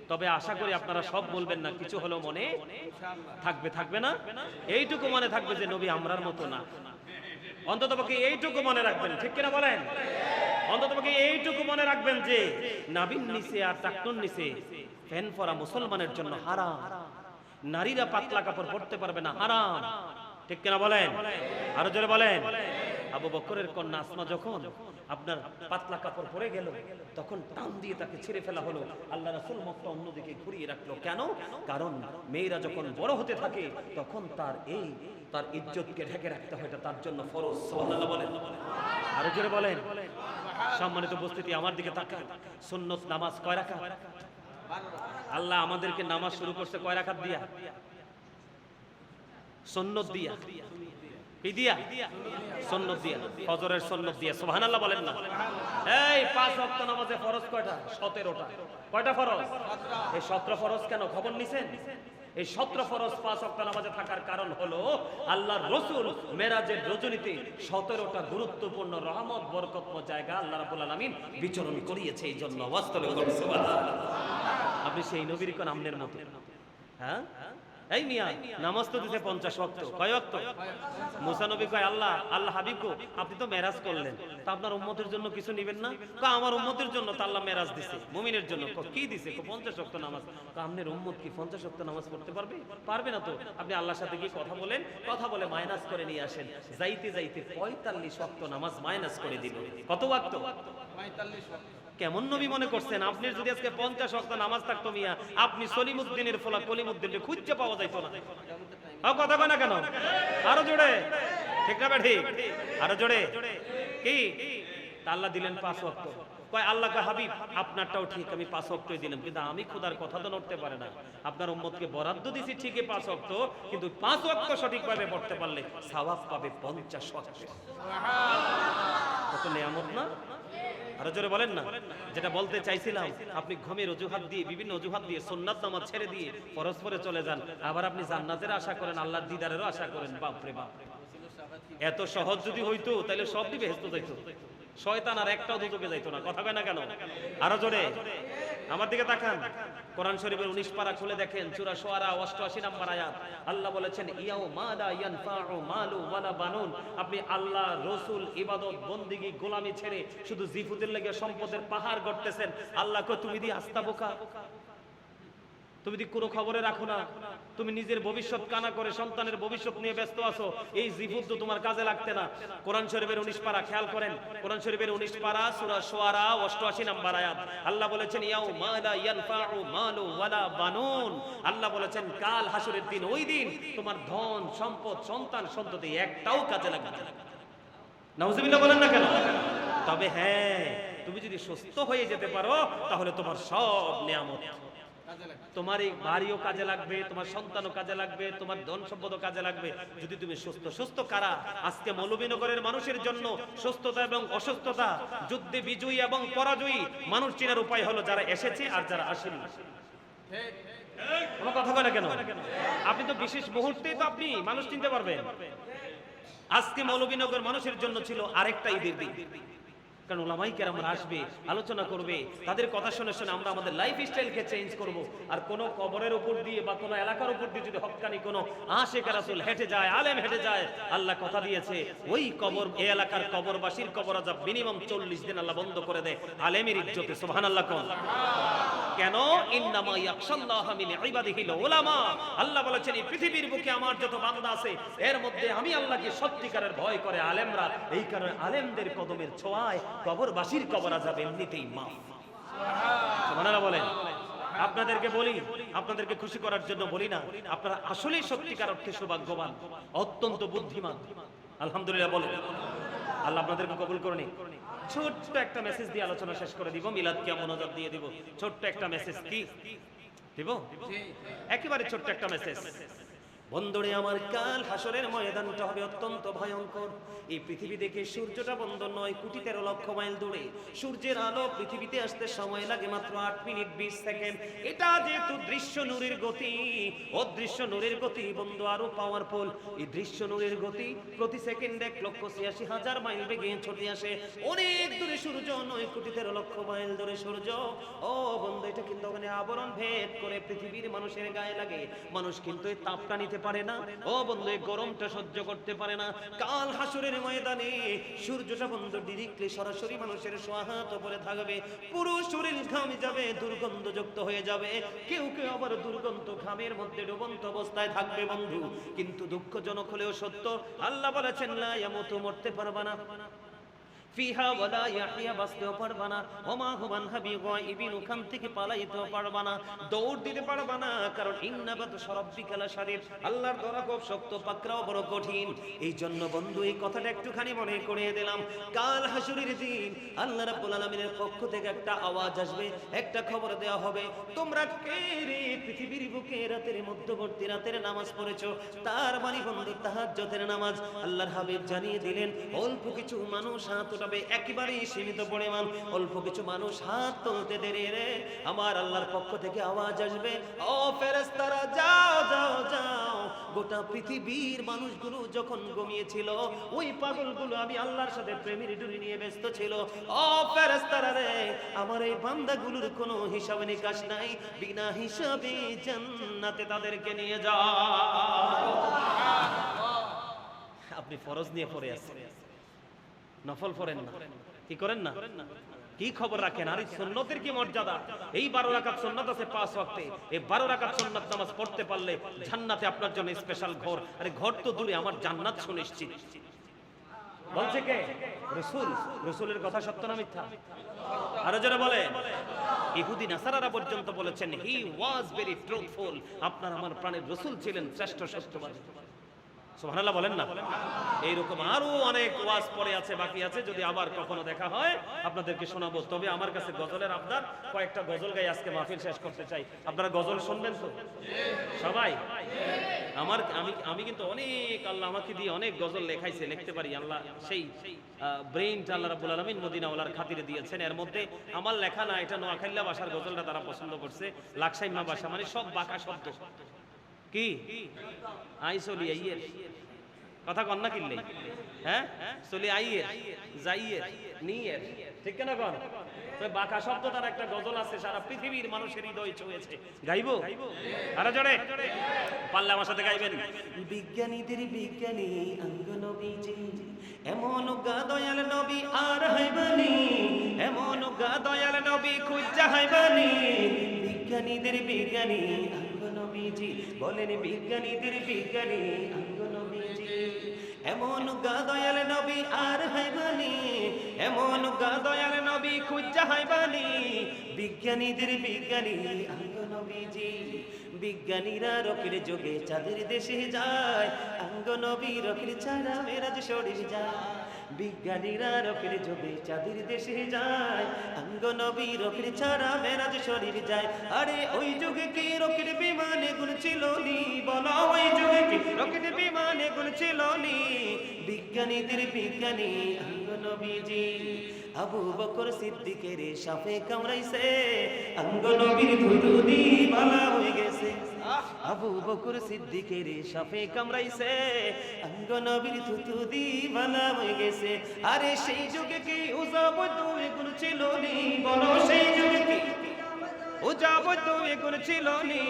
তবে আশা করি আপনারা সব বলবেন না, কিছু হলেও মনে থাকবে। থাকবে না? এইটুকু মনে থাকবে যে নবী আমরার মতো না। অন্ততপক্ষে এইটুকু মনে রাখবেন। ঠিক কিনা বলেন? অন্ততপক্ষে এইটুকু মনে রাখবেন যে নাবিন নিচে আর টাকনুর নিচে ফ্যান পরা মুসলমানের জন্য হারাম। নারীরা পাতলা কাপড় পরতে পারবে না, হারাম। ঠিক কিনা বলেন? আরো জোরে বলেন। আবু বকরের কন্যা আসমা যখন আপনার পাতলা কাপড় পরে গেল, তখন টান দিয়ে তাকে ছিঁড়ে ফেলা হলো। আল্লাহ রাসূল মুখটা অন্যদিকে ঘুরিয়ে রাখলো। কেন? কারণ মেয়েরা যখন বড় হতে থাকে তখন তার ইজ্জতকে ঢেকে রাখতে হয়, এটা তার জন্য ফরজ। সুবহানাল্লাহ বলেন। আরো জোরে বলেন। সম্মানিত উপস্থিতি, আমার দিকে তাকান। সুন্নত নামাজ কয় রাকাত? আল্লাহ আমাদেরকে নামাজ শুরু করছে কয় রাকাত দিয়া? সুন্নত দিয়া। কি দিয়া? সুন্নত দিয়া। ফজরের সুন্নত দিয়া। সুবহানাল্লাহ বলেন না? এই 5 ওয়াক্ত নামাজে ফরজ কয়টা? 17টা। কয়টা ফরজ? এই 17 ফরজ কেন খবর নিছেন? এই 17 ফরজ 5 ওয়াক্ত নামাজে থাকার কারণ হলো আল্লাহর রাসূল মেরাজের রজনীতে 17টা গুরুত্বপূর্ণ রহমত বরকতময় জায়গা আল্লাহ রাব্বুল আলামিন বিচরণ করিয়েছে। এই জন্য ওয়াস্তবে সুবহানাল্লাহ। আপনি সেই নবীর কোন আমনের মতো? হ্যাঁ, এই মিয়া নামাজ তো দিতে 50 ওয়াক্ত। কয় ওয়াক্ত? মুসা নবী কয় আল্লাহ হাবিব গো, আপনি তো মেরাজ করলেন, তা আপনার উম্মতের জন্য কিছু নেবেন না? কয় আমার উম্মতের জন্য তো আল্লাহ মেরাজ দিছে, মুমিনের জন্য। কি দিছে? 50 ওয়াক্ত নামাজ। কয় আপনার উম্মত কি 50 ওয়াক্ত নামাজ পড়তে পারবে? পারবে না তো আপনি আল্লাহর সাথে কি কথা বলেন, কথা বলে মাইনাস করে নিয়ে আসেন। যাইতে যাইতে 45 ওয়াক্ত নামাজ মাইনাস করে দিল। কত ওয়াক্ত? 45 ওয়াক্ত। কেমন নবী মনে করছেন? আপনি যদি আজকে 50 ওয়াক্ত নামাজ থাকতো মিয়া, আপনি সলিমউদ্দিনের ফলা কলিমউদ্দিনকে খুঁজে পাওয়া যাইতো না। কথা কয় না কেন? আরো জোরে। ঠিক না ঠিক? আরো জোরে। কি তা আল্লাহ দিলেন 5 ওয়াক্ত। কয় আল্লাহ কয় হাবিব আপনারটাও ঠিক, আমি 5 ওয়াক্তই দিলাম, কিন্তু আমি খোদার কথা তো নড়তে পারে না। আপনার উম্মতকে বরাদ্দ দিছি ঠিকই 5 ওয়াক্ত, কিন্তু 5 ওয়াক্ত সঠিকভাবে পড়তে পারলে সওয়াব পাবে 50 ওয়াক্ত। কত নিয়ামত না? আরো জোরে বলেন না। যেটা বলতে চাইছিলাম, আপনি ঘুমের অজুহাত দিয়ে, বিভিন্ন অজুহাত দিয়ে সুন্নাত নামাজ ছেড়ে দিয়ে পরস্পরে চলে যান, আবার আপনি জান্নাতের আশা করেন, আল্লাহর দিদারেরও আশা করেন। বাপ রে বাপ, এত সহজ যদি হইতো তাহলে সব দিবে হেস্ত যাইতো, শয়তান আর একটাও দুটোকে যাইতো না। কথা কয় না কেন? আরো জোরে আমার দিকে তাকান। কোরআন শরীফের 19 পারা খুলে দেখেন, সূরা শুআরা 88 নম্বর আয়াত। আল্লাহ বলেছেন ইয়াউমা লা ইয়ানফাউ মালু ওয়ালা বানুন। আপনি আল্লাহ, রাসূল, ইবাদত, বন্দেগী, গোলামি ছেড়ে শুধু জিফুদের লেগে সম্পদের পাহাড় গড়তেছেন। আল্লাহ কয় তুমি দি আস্তা বোকা, তুমি কোনো খবরে রাখো না, তুমি নিজের ভবিষ্যৎ কানা করে সন্তানের ভবিষ্যৎ নিয়ে ব্যস্ত আছো, এই জিফুদ তো তোমার কাজে লাগতে না। কোরআন শরীফের 19 পারা খেয়াল করেন, কোরআন শরীফের 19 পারা সূরা শুআরা 88 নম্বর আয়াত। আল্লাহ বলেছেন ইয়াউমা লা ইয়ানফাউ মালু ওয়ালা বানুন। আল্লাহ বলেছেন কাল হাসরের দিন, ওই দিন তোমার ধন সম্পদ সন্তান সন্ততি একটাও কাজে লাগবে না। নাউজুবিল্লাহ বলেন না কেন? তবে হ্যাঁ, তুমি যদি সুস্থ হয়ে যেতে পারো তাহলে তোমার সব নিয়ামত, তোমার এই বাড়িও কাজে লাগবে, তোমার সন্তানও কাজে লাগবে, তোমার ধন সম্পদও কাজে লাগবে যদি তুমি সুস্থ। সুস্থ কারা? আজকে মৌলভীনগরের মানুষের জন্য সুস্থতা এবং অসুস্থতা, যুদ্ধে বিজয়ী এবং পরাজয়ী মানুষ চেনার উপায় হলো যারা এসেছে আর যারা আসেনি। কোনো কথা বলে না কেন? আপনি তো বিশেষ মুহূর্তেই তো আপনি মানুষ চিনতে পারবেন। আজকে মৌলভীনগর মানুষের জন্য ছিল আরেকটা ঈদের দিন, কারণ ওলামাই কেরামরা আসবে, আলোচনা করবে, তাদের কথা শুনে শুনে আমরা আমাদের লাইফ স্টাইলকে চেঞ্জ করব। আর কোন কবরের উপর দিয়ে বা কোন এলাকার উপর দিয়ে যদি হক্কানি কোন আশিক রাসূল হেঁটে যায়, আলেম হেঁটে যায়, আল্লাহ কথা দিয়েছে ওই কবর, এই এলাকার কবরবাসীর কবর আযাব মিনিমাম 40 দিন আল্লাহ বন্ধ করে দেয় আলেমের ইজ্জতে। সুবহানাল্লাহ কোন? কেন? ইন্নামা ইয়াখশাল্লাহা মিন ইবাদিহিল উলামা। আল্লাহ বলেছেন এই পৃথিবীর বুকে আমার যত বান্দা আছে এর মধ্যে আমি আল্লাহকে সত্যিকারের ভয় করে আলেমরা। এই কারণে আলেমদের কদমের ছোঁয়ায় কবরবাসীর কবর আযাব এমনিতেই মাফ। সুবহানাল্লাহ বলেন। আপনাদেরকে বলি, আপনাদেরকে খুশি করার জন্য বলি না, আপনারা আসলেই সত্যিকার অর্থে সৌভাগ্যবান, অত্যন্ত বুদ্ধিমান। আলহামদুলিল্লাহ বলেন। আল্লাহ আপনাদেরকে কবুল করে নিন। ছোট্ট একটা মেসেজ দিয়ে আলোচনা শেষ করে দিব, মিলাদ কে মনোজাত দিয়ে দিব। ছোট্ট একটা মেসেজ কি দিব? একেবারে ছোট্ট একটা মেসেজ। বন্ধুরে আমার, কাল হাসরের ময়দানটা হবে অত্যন্ত ভয়ঙ্কর। এই পৃথিবী দেখে সূর্যটা বন্ধ 9,13 লক্ষ মাইল দূরে। সূর্যের আলো পৃথিবীতে আসতে সময় লাগে মাত্র 8 মিনিট 20 সেকেন্ড। এটা যেহেতু দৃশ্য নূরের গতি, অদৃশ্য নূরের গতি বন্ধু আরো পাওয়ারফুল। এই দৃশ্য নূরের গতি প্রতি সেকেন্ডে 1,86,000 মাইল বেগে ছুটে আসে। অনেক দূরে সূর্য, 9,13 লক্ষ মাইল দূরে সূর্য। ও বন্ধু, এটা কিন্তু ওখানে আবরণ ভেদ করে পৃথিবীর মানুষের গায়ে লাগে। মানুষ কিন্তু এই তাপটা নিতে পারে না। ও বন্ধু, এই গরমটা সহ্য করতে পারে না। কাল হাসরের ময়দানে সূর্যটা বন্ধু ডিরেক্টলি সরাসরি মানুষের সোহাত উপরে থাকবে। পুরো শরীর ঘামে যাবে, দুর্গন্ধযুক্ত হয়ে যাবে। কেউ কেউ আবার দুর্গন্ধ ঘামের মধ্যে ডুবন্ত অবস্থায় থাকবে বন্ধু। কিন্তু দুঃখজনক হলেও সত্য, আল্লাহ বলেছেন লা ইয়ামুতু, মরতে পারবা না। ফিহা ওয়ালা ইয়াহইয়া, বাঁচতেও পারবা না। ওমা হুমান হাবি গায়বিন, ওখান থেকে পালাইতেও পারবা না, দৌড় দিতে পারবা না। কারণ ইন্না বাতশা রাব্বিকা লাশাদীদ, আল্লাহর ধরা খুব শক্ত, পাকড়াও বড় কঠিন। এই জন্য বন্ধু এই কথাটা একটুখানি মনে করিয়ে দিলাম। কাল হাসরের দিন আল্লাহ রাব্বুল আলামিনের পক্ষ থেকে একটা আওয়াজ আসবে, একটা খবর দেওয়া হবে, তোমরা কে রে পৃথিবীর বুকে রাতের মধ্যবর্তী রাতের নামাজ পড়েছো? তার মানে বন্ধু তাহাজ্জুদের নামাজ। আল্লাহর হাবিব জানিয়ে দিলেন অল্প কিছু মানুষ হাত উঠাবে, একেবারেই সীমিত পরিমাণ, অল্প কিছু মানুষ হাত তুলতে দেরি রে। আমার আল্লাহর পক্ষ থেকে আওয়াজ আসবে, ও ফেরেশতারা যাও যাও যাও। গোটা পৃথিবীর মানুষগুলো যখন ঘুমিয়েছিল, ওই পাগলগুলো আমি আল্লাহর সাথে প্রেমের ডুরি নিয়ে ব্যস্ত ছিল। ও ফেরেশতারা রে, আমার এই বান্দাগুলোর কোনো হিসাব নিকাশ নাই, বিনা হিসাবে জান্নাতে তাদেরকে নিয়ে যাও। আপনি ফরজ নিয়ে পড়ে আছেন, নফল পড়েন না, কি করেন না, কি খবর রাখেন? আর এই সুন্নতের কি মর্যাদা! এই 12 রাকাত সুন্নাত আছে 5 ওয়াক্তে। এই 12 রাকাত সুন্নাত নামাজ পড়তে পারলে জান্নাতে আপনার জন্য স্পেশাল ঘর। আরে ঘর তো দূরে, আমার জান্নাত সুনিশ্চিত। বলছে কে? রাসূল। রাসূলের কথা সত্য না মিথ্যা? আরো যারা বলে, ইহুদি নাসারারা পর্যন্ত বলেছেন হি ওয়াজ ভেরি ট্রুথফুল। আপনার আমার প্রাণের রাসূল ছিলেন শ্রেষ্ঠ সত্যবাদী। সুবহানাল্লাহ বলেন না। এইরকম আরো অনেক ওয়াজ পরে আছে, বাকি আছে, যদি আবার কখনো দেখা হয় আপনাদেরকে শোনাবো। তবে আমার কাছে গজলের আবদার, কয়েকটা গজল গাই আজকে মাহফিল শেষ করতে চাই। আপনারা গজল শুনবেন তো সবাই? আমি কিন্তু অনেক, আল্লাহ আমাকে দিয়ে অনেক গজল লেখাইছে, লিখতে পারি। আল্লাহ সেই ব্রেইনটা আল্লাহ রাব্বুল আলামিন মদিনাওয়ালার খাতিরে দিয়েছেন। এর মধ্যে আমার লেখা না, এটা নোয়াখাইল্লা ভাষার গজলটা তারা পছন্দ করছে, লাকসাইমা ভাষা, মানে সব বাঁকা শব্দ। কি আই চলি আইয়ের কথা কন না কিনলে, হ্যাঁ চলি আইয়ের যাইয়ের নিয়ের, ঠিক কেনা কন? বাঁকা শব্দ তার একটা গজল আছে, সারা পৃথিবীর মানুষের হৃদয় ছুঁয়েছে। গাইবো আরো জোরে, পারলে আমার সাথে গাইবেন। বিজ্ঞানীদের বিজ্ঞানী অঙ্গ নবীজি, এমন গা দয়াল নবী আর হইবানি, এমন গা দয়াল নবী খুঁজা হইবানি। বিজ্ঞানীদের বিজ্ঞানী অঙ্গ নবীজি, বলেন বিজ্ঞানীদের বিজ্ঞানী অঙ্গ নবীজি, এমন গা দয়াল নবী আর হইবানি, এমন গা দয়াল নবী খুঁজা হইবানি। বিজ্ঞানীদের বিজ্ঞানী অঙ্গ নবীজি, বিজ্ঞানীরা রকের যোগে চাঁদের দেশে যায়, অঙ্গ নবী রকের ছাড়া মেরাজ শরীর যায়। বিজ্ঞানীরা রকের যোগে চাঁদের দেশে যায়, অঙ্গ নবী রকের ছাড়া মেরাজ শরীর যায়। আরে ওই যুগে কি রকের বিমানে গুণ ছিল নি, বলো ওই যুগে কি রকের বিমানে গুণ ছিল নি। বিজ্ঞানীদের বিজ্ঞানী অঙ্গ নবীজি, আবু বকর সিদ্দিকের সাপে কামড়াইছে, অঙ্গ নবীর ধুধুদি বালা হয়ে গেছে। আবু বকর সিদ্দিকের সাপে কামড়াইছে, অঙ্গ নবীর ধুধুদি বালা হয়ে গেছে। আরে সেই যুগে কি উজাবত এগুলো ছিল নি, বলো সেই যুগে কি উজাবত এগুলো ছিল নি।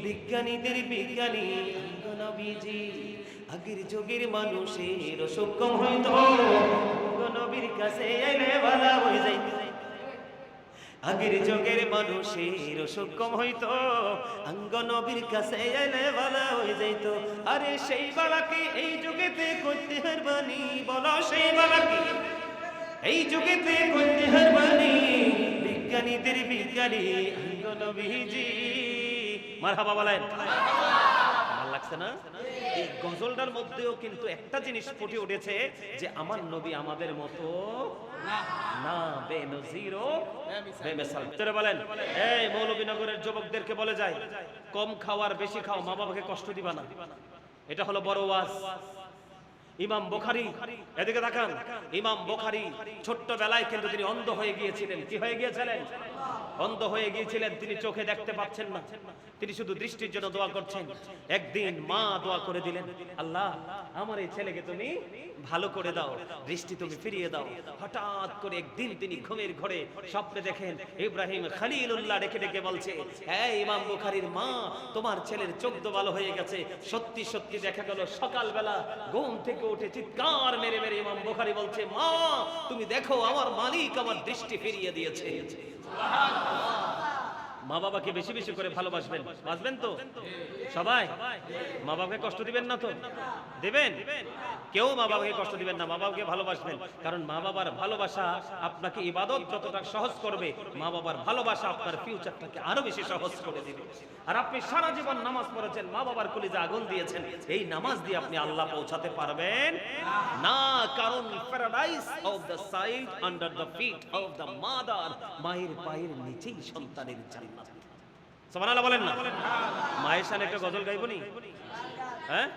বিজ্ঞানীদের বিজ্ঞানী অঙ্গ নবীজি, আগের যুগের মানুষের অসুখ কম হইতো, অঙ্গ নবীর কাছে এলে ভালো হয়ে যাইত। আগের যুগের মানুষের অসুখ কম হইতো, অঙ্গ নবীর কাছে এলে ভালো হয়ে যাইত। আরে সেই বালাকে এই যুগেতে করতে হারবানি, বলো সেই বালাকে এই যুগেতে করতে হারবানি। বিজ্ঞানীদের বিজ্ঞানী অঙ্গ নবীজি, মারহাবা বলেন। ভালো লাগছে না? এই গজলটার মধ্যেও কিন্তু একটা জিনিস ফুটে উঠেছে, যে আমার নবী আমাদের মতো না, বেনজির ও বেমিসাল। চলে বলেন, এই মৌলভীনগরের যুবকদেরকে বলে যায়, কম খাওয়ার বেশি খাও, মা বাবাকে কষ্ট দিবা না। এটা হলো বড় ওয়াজ। ইমাম বুখারী, এদিকে তাকান, ইমাম বুখারী ছোট্ট বেলায় কিন্তু তিনি অন্ধ হয়ে গিয়েছিলেন। কি হয়ে গিয়েছিলেন? অন্ধ হয়ে গিয়েছিলেন। তিনি চোখে দেখতে পাচ্ছেন না, তিনি শুধু দৃষ্টির জন্য দোয়া করছেন। একদিন মা দোয়া করে দিলেন, আল্লাহ আমার এই ছেলেকে তুমি ভালো করে দাও, দৃষ্টি তুমি ফিরিয়ে দাও। হঠাৎ করে একদিন তিনি ঘুমের ঘরে স্বপ্নে দেখেন ইব্রাহিম খলিলুল্লাহ ডেকে ডেকে বলছে, এই ইমাম বুখারীর মা, তোমার ছেলের চোখ তো ভালো হয়ে গেছে। সত্যি সত্যি দেখা গেল সকালবেলা ঘুম থেকে উঠে চিৎকার মেরে মেরে ইমাম বুখারী বলছে, মা তুমি দেখো আমার মালিক আমার দৃষ্টি ফিরিয়ে দিয়েছে। মা বাবাকে বেশি বেশি করে ভালোবাসবেন, বাসবেন তো সবাই? মা বাবাকে কষ্ট দিবেন না তো? দেবেন? কেউ মা বাবাকে কষ্ট দিবেন না, মা বাবাকে ভালোবাসবেন। কারণ মা বাবার ভালোবাসা আপনাকে ইবাদত যতটা সহজ করবে, মা বাবার ভালোবাসা আপনার ফিউচারটাকে আরো বেশি সহজ করে দিবে। আর আপনি সারা জীবন নামাজ পড়েছেন, মা বাবার কলিজা আগুন দিয়েছেন, এই নামাজ দিয়ে আপনি আল্লাহ পৌঁছাতে পারবেন না। কারণ paradise of the child under the feet of the mother, মায়ের পায়ের নিচেই সন্তানের জান্নাত। সুবহানাল্লাহ বলেন না? মায়ের শানে একটা গজল গাইবনি? হ্যাঁ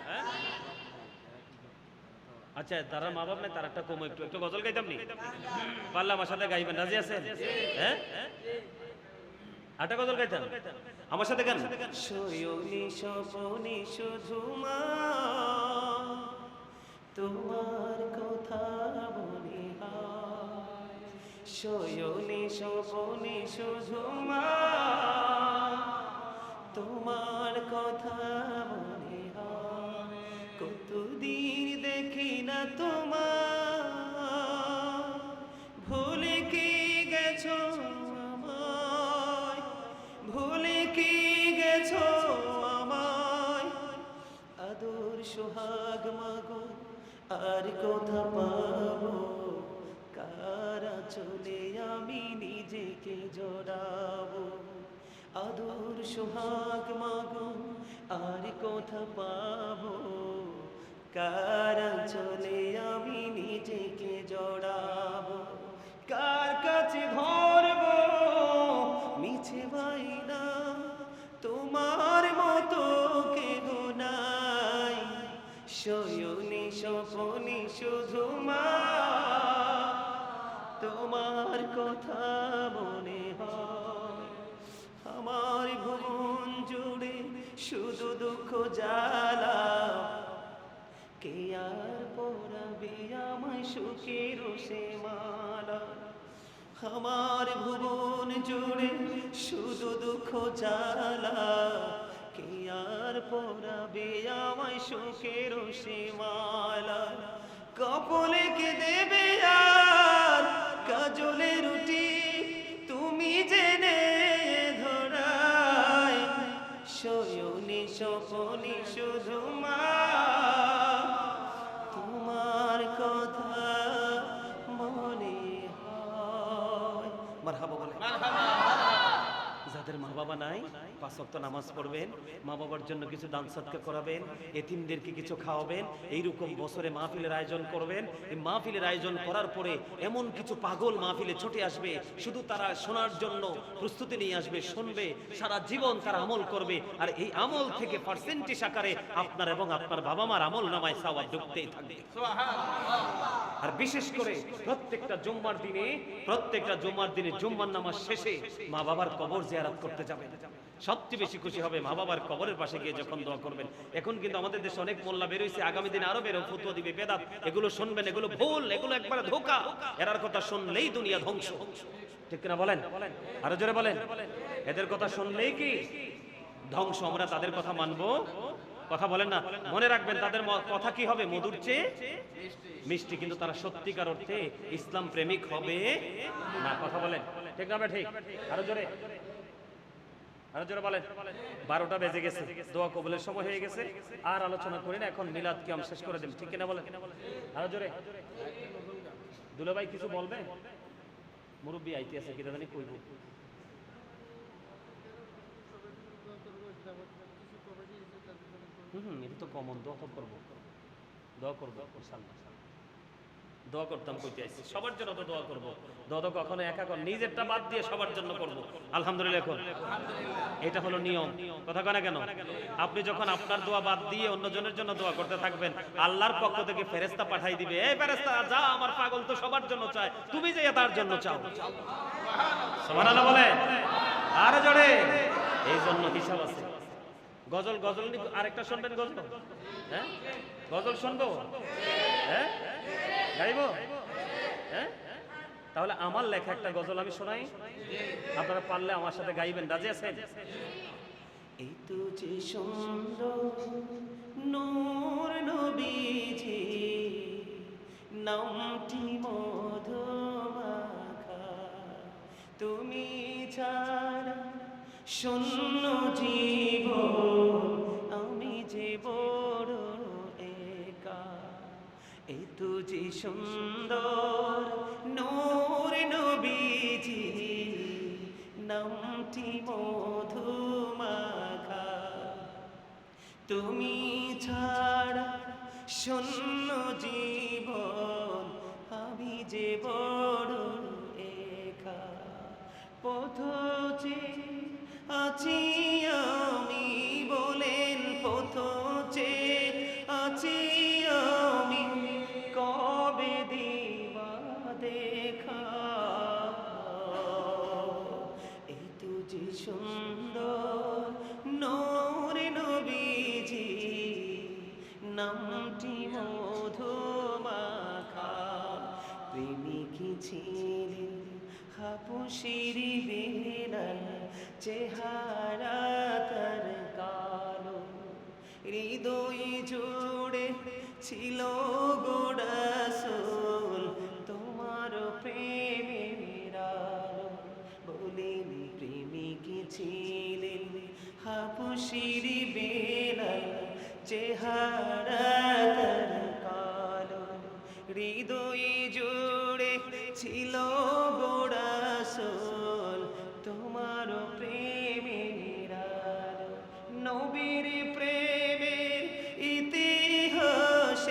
আচ্ছা, তারা মা বাপ নাই, তার একটা কম একটু একটু গজল গাইতাম নি, পারলে আমার সাথে গাইবেন? রাজি আছেন? হ্যাঁ আটা গজল গাইতাম আমার সাথে গান। শয়নি স্বপনে শুধু মা তোমার কথা মনে হয়, শয়নি স্বপনে শুধু মা তোমার কথা মনে হয়। কতদিন দেখি না তোমার, ভুলে কি গেছো আমায়, ভুলে কি গেছো আমায়। আদর সোহাগ মাগো আর কথা পাবো, কারা চলে আমি নিজেকে জড়াবো। আদর সোহাগ মাগো আর কথা পাবো, কার চলে আমি নিজেকে জড়াবো, কার কাছে ধরবো মিছে বাইনা, তোমার মতো কেহ নাই, শয়নে স্বপনে শুধু মা, তোমার কথা মনে হয়, আমার ভুবন জুড়ে শুধু দুঃখ জ্বালা, কে আর পরাবে আমায় সুখের সে মালা, আমার ভুবন জুড়ে শুধু দুঃখ জ্বালা, কে আর পরাবে আমায় সুখের সে মালা, কপলে কে দেবে আর কাজলে রুটি, তুমি জেনে ধরায়, শয়নে স্বপনে শুধু মা, তোমার কথা মনে হয়। মারহাবা বলে। যাদের মা বাবা নাই 5 ওয়াক্ত নামাজ পড়বেন, মা বাবার জন্য কিছু দান সদকা করাবেন, এতিমদেরকে কিছু খাওয়াবেন, এইরকম বছরে মাহফিলের আয়োজন করবেন। এই মাহফিলের আয়োজন করার পরে এমন কিছু পাগল মাহফিলে ছুটে আসবে, শুধু তারা শোনার জন্য প্রস্তুতি নিয়ে আসবে, শুনবে, সারা জীবন তারা আমল করবে, আর এই আমল থেকে পার্সেন্টেজ আকারে আপনার এবং আপনার বাবা মার আমল নামায় সওয়াব ঢুকতেই থাকবে। আর বিশেষ করে প্রত্যেকটা জুম্মার দিনে জুম্মার নামাজ শেষে মা বাবার কবর জিয়ারত করতে যাবেন। সবচেয়ে বেশি খুশি হবে মা বাবার কবরের পাশে গিয়ে যখন দোয়া করবেন। এখন কিন্তু আমাদের দেশে অনেক মোল্লা বের হইছে, আগামী দিনে আরো বেরো ফতোয়া দিবে, বেদাত, এগুলো শুনবেন, এগুলো ভুল, এগুলো একবারে ধোঁকা, এরার কথা শুনলেই দুনিয়া ধ্বংস। ঠিক কিনা বলেন? আরো জোরে বলেন। এদের কথা শুনলেই কি ধ্বংস? আমরা তাদের কথা মানবো? কথা বলেন না। মনে রাখবেন তাদের কথা কি হবে? মধুর চেয়ে মিষ্টি। কিন্তু তারা সত্যিকার অর্থে ইসলাম প্রেমিক হবে না। কথা বলেন ঠিক না? ঠিক। আরো জোরে বলেন। 12টা বেজে গেছে, দোয়া কবুলের সময় হয়ে গেছে, আর আলোচনা করি না, এখন মিলাদ কিয়াম শেষ করে দেব। ঠিক কিনা বলেন? আরো জোরে। দুলাভাই কিছু বলবে? মুরব্বী আইতে আছে কি জানি কইব। এটা তো কমন। দোয়া করবো ইনশাআল্লাহ। দোয়া করতাম কইতে আইছি, সবার জন্য তো দোয়া করবো। দোয়া তো কখনো একা কর, নিজেরটা বাদ দিয়ে সবার জন্য করব। আলহামদুলিল্লাহ। এখন এটা হলো নিয়ম। কথা কয় না কেন? আপনি যখন আপনার দোয়া বাদ দিয়ে অন্যজনের জন্য দোয়া করতে থাকবেন, আল্লাহর পক্ষ থেকে ফেরেশতা পাঠাই দিবে, এই ফেরেশতা যা, আমার পাগল তো সবার জন্য চায়, তুমি যে তার জন্য চাও। সুবহানাল্লাহ বলেন। আর জোরে। এই জন্য হিসাব আছে। গজল আরেকটা শুনবেন? গজল, হ্যাঁ গজল শুনবো, হ্যাঁ গাইবো, হ্যাঁ তাহলে আমার লেখা একটা গজল আমি শোনাই, আপনারা পারলে আমার সাথে গাইবেন। রাজি আছেন? এই তো যে সুন্দর নূর নবীজি, নামটি মধুমাখা, তুমি ছাড়া শূন্য জীবন, আমি যে বড় একা। এই তো যে সুন্দর নূর নবীজি, নামটি মধুমাখা, তুমি ছাড়া শূন্য জীবন, আমি যে বড় একা। পথ চেয়ে আছি আমি, বলেন পথ চেয়ে আছি আমি, কবে দিবা দেখা। এই তো যে সুন্দর নূর নবীজি, নামটি মধুমাখা, প্রেমিকি ছিলেন হাপুসির বেলাল, চেহারা তার কালো, হৃদয় জুড়ে ছিল গো রাসূল, তোমার প্রেমের আলো। বলেন প্রেমিকি ছিলেন হাপুসির বেলাল, চেহারা তার কালো, হৃদয় জুড়ে ছিল গো রাসূল, তোমার প্রেমের আলো। নবীর প্রেমের ইতিহাসে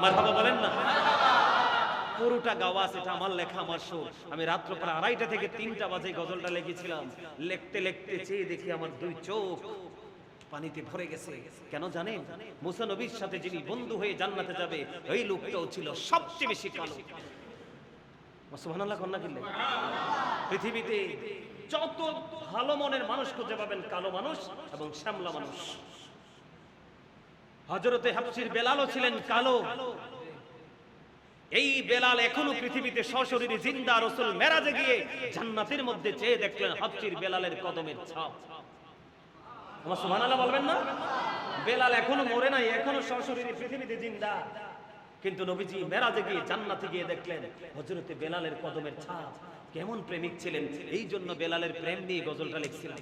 মারহাবা বলেন না। পুরোটা গাওয়া এটা আমার লেখা, আমার সুর। আমি রাত্র প্রায় 2:30 থেকে 3টা বাজে গজলটা লিখেছিলাম। লিখতে লিখতে চেয়ে দেখি আমার 2 চোখ পানিতে ভরে গেছে। কেন জানেন? মুসা নবীর সাথে যিনি বন্ধু হয়ে জান্নাতে যাবে ওই লোকটাও ছিল সবচেয়ে বেশি কালো। সুবহানাল্লাহ কন্যা কিনলে পৃথিবীতে যত ভালো মনের মানুষ খুঁজে পাবেন কালো মানুষ এবং শ্যামলা মানুষ। হযরতে হাবশীর বেলালও ছিলেন কালো। এই বেলাল এখনো পৃথিবীতে সশরীরে জিন্দা। রাসূল মেরাজে গিয়ে জান্নাতের মধ্যে চেয়ে দেখলেন হাবশীর বেলালের কদমের ছাপ। আমার সুবহানাল্লাহ বলবেন না? বেলাল এখনো মরে নাই, এখনো সশরীরে পৃথিবীতে জিন্দা। কিন্তু নবীজি মেরাজে গিয়ে জান্নাতে গিয়ে দেখলেন হযরতে বেলালের কদমের ছাপ। কেমন প্রেমিক ছিলেন, এই জন্য বেলালের প্রেম নিয়ে গজলটা লিখছিলাম।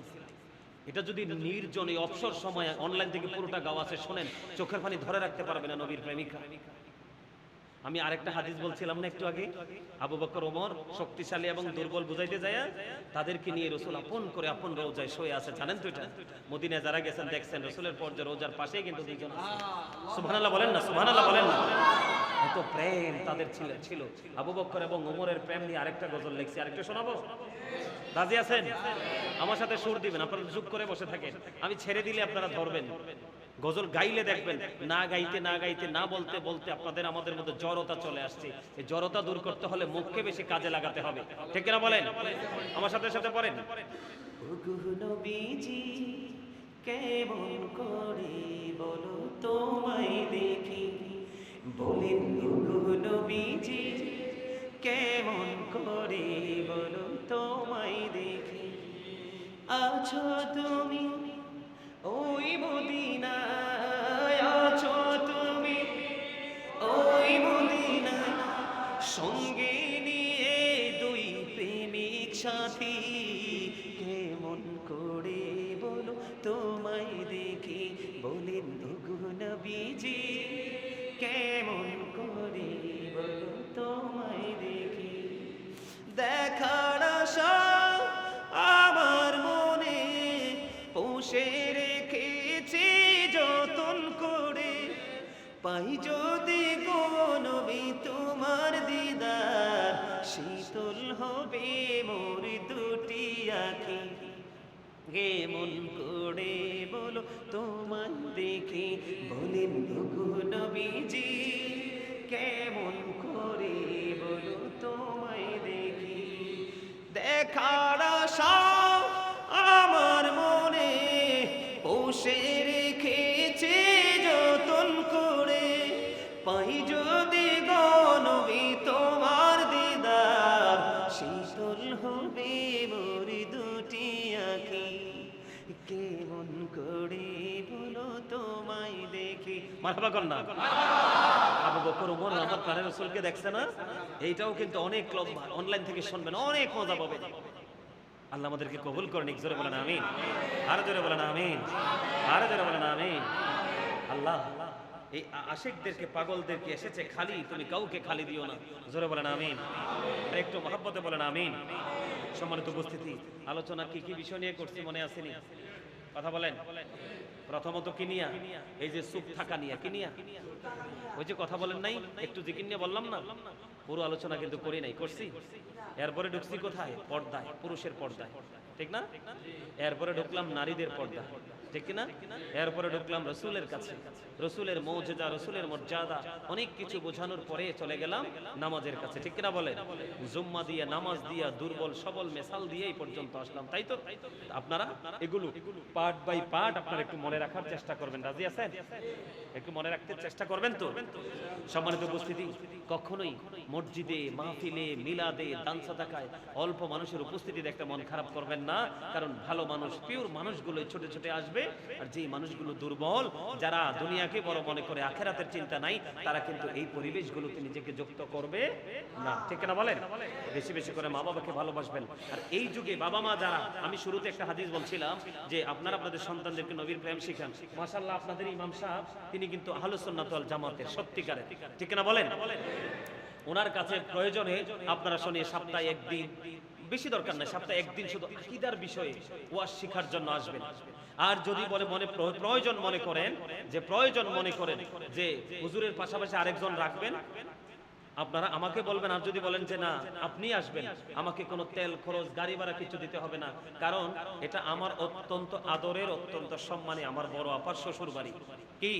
এটা যদি নির্জনে অবসর সময় অনলাইন থেকে পুরোটা গাওয়া আছে শোনেন, চোখের পানি ধরে রাখতে পারবে না নবীর প্রেমিকা। আমি আরেকটা হাদিস বলছিলাম না একটু আগে, আবু বকর ওমর শক্তিশালী এবং দুর্বল বুঝাইতে যায় তাদেরকে নিয়ে রাসূল আপন করে আপন রওজায় শুয়ে আছে। জানেন তো এটা? মদিনায় যারা গেছেন দেখছেন রাসূলের পর যে রওজার পাশেই কিন্তু দুইজন আছে। সুবহানাল্লাহ বলেন না, সুবহানাল্লাহ বলেন না। এত প্রেম তাদের ছিল। আবু বকর এবং ওমরের প্রেম নিয়ে আরেকটা গজল লিখছি, আরেকটা শোনাবো? রাজি আছেন? আমার সাথে সুর দিবেন, আপনারা চুপ করে বসে থাকেন। আমি ছেড়ে দিলে আপনারা ধরবেন। গজল গাইলে দেখবেন না গাইতে না বলতে বলতে আপনাদের আমাদের মধ্যে জড়তা চলে আসছে। এই জড়তা দূর করতে হলে মুখকে বেশি কাজে লাগাতে হবে, ঠিক কিনা বলেন? আমার সাথে সাথে পড়েন। ওগো নবীজি কেমন করে বলো তোমায় দেখি, বলেন ওগো নবীজি কেমন করে বলো তোমায় দেখি, আছো তুমি ওই মদিনায়, আছো তুমি ওই মদিনায়, সঙ্গে নিয়ে 2 প্রেমিক সাথী, কেমন করে বলো তোমায় দেখি, বলেন ওগো নবীজি কেমন করে বলো তোমায় দেখি, দেখার আশা আমার মনে পুষে রেখেছি যতন করে, পাই যদি গো নবী তোমার দিদার, শীতল হবে মোর 2টি আঁখি, কেমন করে বলো তোমায় দেখি, বলেন ওগো নবীজি কেমন করে বলো তোমায় দেখি, দেখার আশা আমার মনে পুষে রেখেছে যতন করে, পাই যদি গো নবী তোমার দিদার, শীতল হবে মোর 2টি আঁখি, কেমন করে বলো তোমায় দেখি। মারহাবা কন্যা। আবু বকর ওমর আমার প্রাণের রাসূলকে দেখছে না? এইটাও কিন্তু অনেক লম্বা, অনলাইন থেকে শুনবেন, অনেক মজা পাবেন। আল্লাহ আমাদেরকে কবুল করেন। জোরে বলেন আমিন, আরো জোরে বলেন আমিন, আরো জোরে বলেন আমিন। আল্লাহ এই আশিকদেরকে পাগলদেরকে এসেছে খালি, তুমি কাউকে খালি দিও না। জোরে বলেন আমিন, একটু মহব্বতে বলেন আমিন। সম্মানিত উপস্থিতি, আলোচনা কি কি বিষয় নিয়ে করছি মনে আসেনি? কথা বলেন। প্রথমত কি নিয়া? এই যে চুপ থাকা নিয়া। কি নিয়া? ওই যে কথা বলেন নাই, একটু জিকির নিয়ে বললাম না, পুরো আলোচনা কিন্তু করি নাই, করছি। এরপরে ঢুকছি কোথায়? পর্দায়, পুরুষের পর্দায়, ঠিক না? এরপরে ঢুকলাম নারীদের পর্দা, ঠিক কিনা? এরপরে ঢুকলাম রসুলের কাছে, রসুলের মর্যাদা, রসুলের মর্যাদা, অনেক কিছু বোঝানোর পরে চলে গেলাম নামাজের কাছে, ঠিক কিনা বলেন? জুম্মা দিয়ে, নামাজ দিয়া, দুর্বল সবল মেসাল দিয়ে এই পর্যন্ত আসলাম, তাই তো? আপনারা এগুলো পার্ট বাই পার্ট আপনারা একটু মনে রাখার চেষ্টা করবেন। রাজি আছেন? একটু মনে রাখতে চেষ্টা করবেন তো? সম্মানিত উপস্থিতি, কখনোই মসজিদে, মাহফিলে, মিলাদে, দান সাদাকায় অল্প মানুষের উপস্থিতি দেখতে মন খারাপ করবেন না। কারণ ভালো মানুষ, পিওর মানুষগুলো ছোট ছোট আসবে, আর যেই মানুষগুলো দুর্বল, যারা দুনিয়াকে বড় মনে করে, আখেরাতের চিন্তা নাই, তারা কিন্তু এই পরিবেশগুলোতে নিজেকে যুক্ত করবে না, ঠিক না বলেন? বেশি বেশি করে মা বাবাকে ভালোবাসবেন। আর এই যুগে বাবা মা যারা, আমি শুরুতে একটা হাদিস বলছিলাম যে আপনারা আপনাদের সন্তানদেরকে নবীর প্রেম শিখান। মাশাআল্লাহ, আপনাদের ইমাম সাহেব তিনি কিন্তু আহলুস সুন্নাত ওয়াল জামাতের সত্যিকারের, ঠিক না বলেন? ওনার কাছে প্রয়োজনে আপনারা শুনিয়ে সপ্তাহে একদিন, বেশি দরকার নাই, সপ্তাহে একদিন শুধু আকীদার বিষয়ে ওয়াজ শেখার জন্য আসবেন। আর যদি বলে মনে প্রয়োজন মনে করেন যে হুজুরের পাশাপাশি আরেকজন রাখবেন, আপনারা আমাকে বলবেন। আর যদি বলেন যে না আপনি আসবেন, আমাকে কোনো তেল খরচ গাড়ি ভাড়া কিছু দিতে হবে না, কারণ এটা আমার অত্যন্ত আদরের, অত্যন্ত সম্মানী আমার বড় আপার শ্বশুর বাড়ি। কি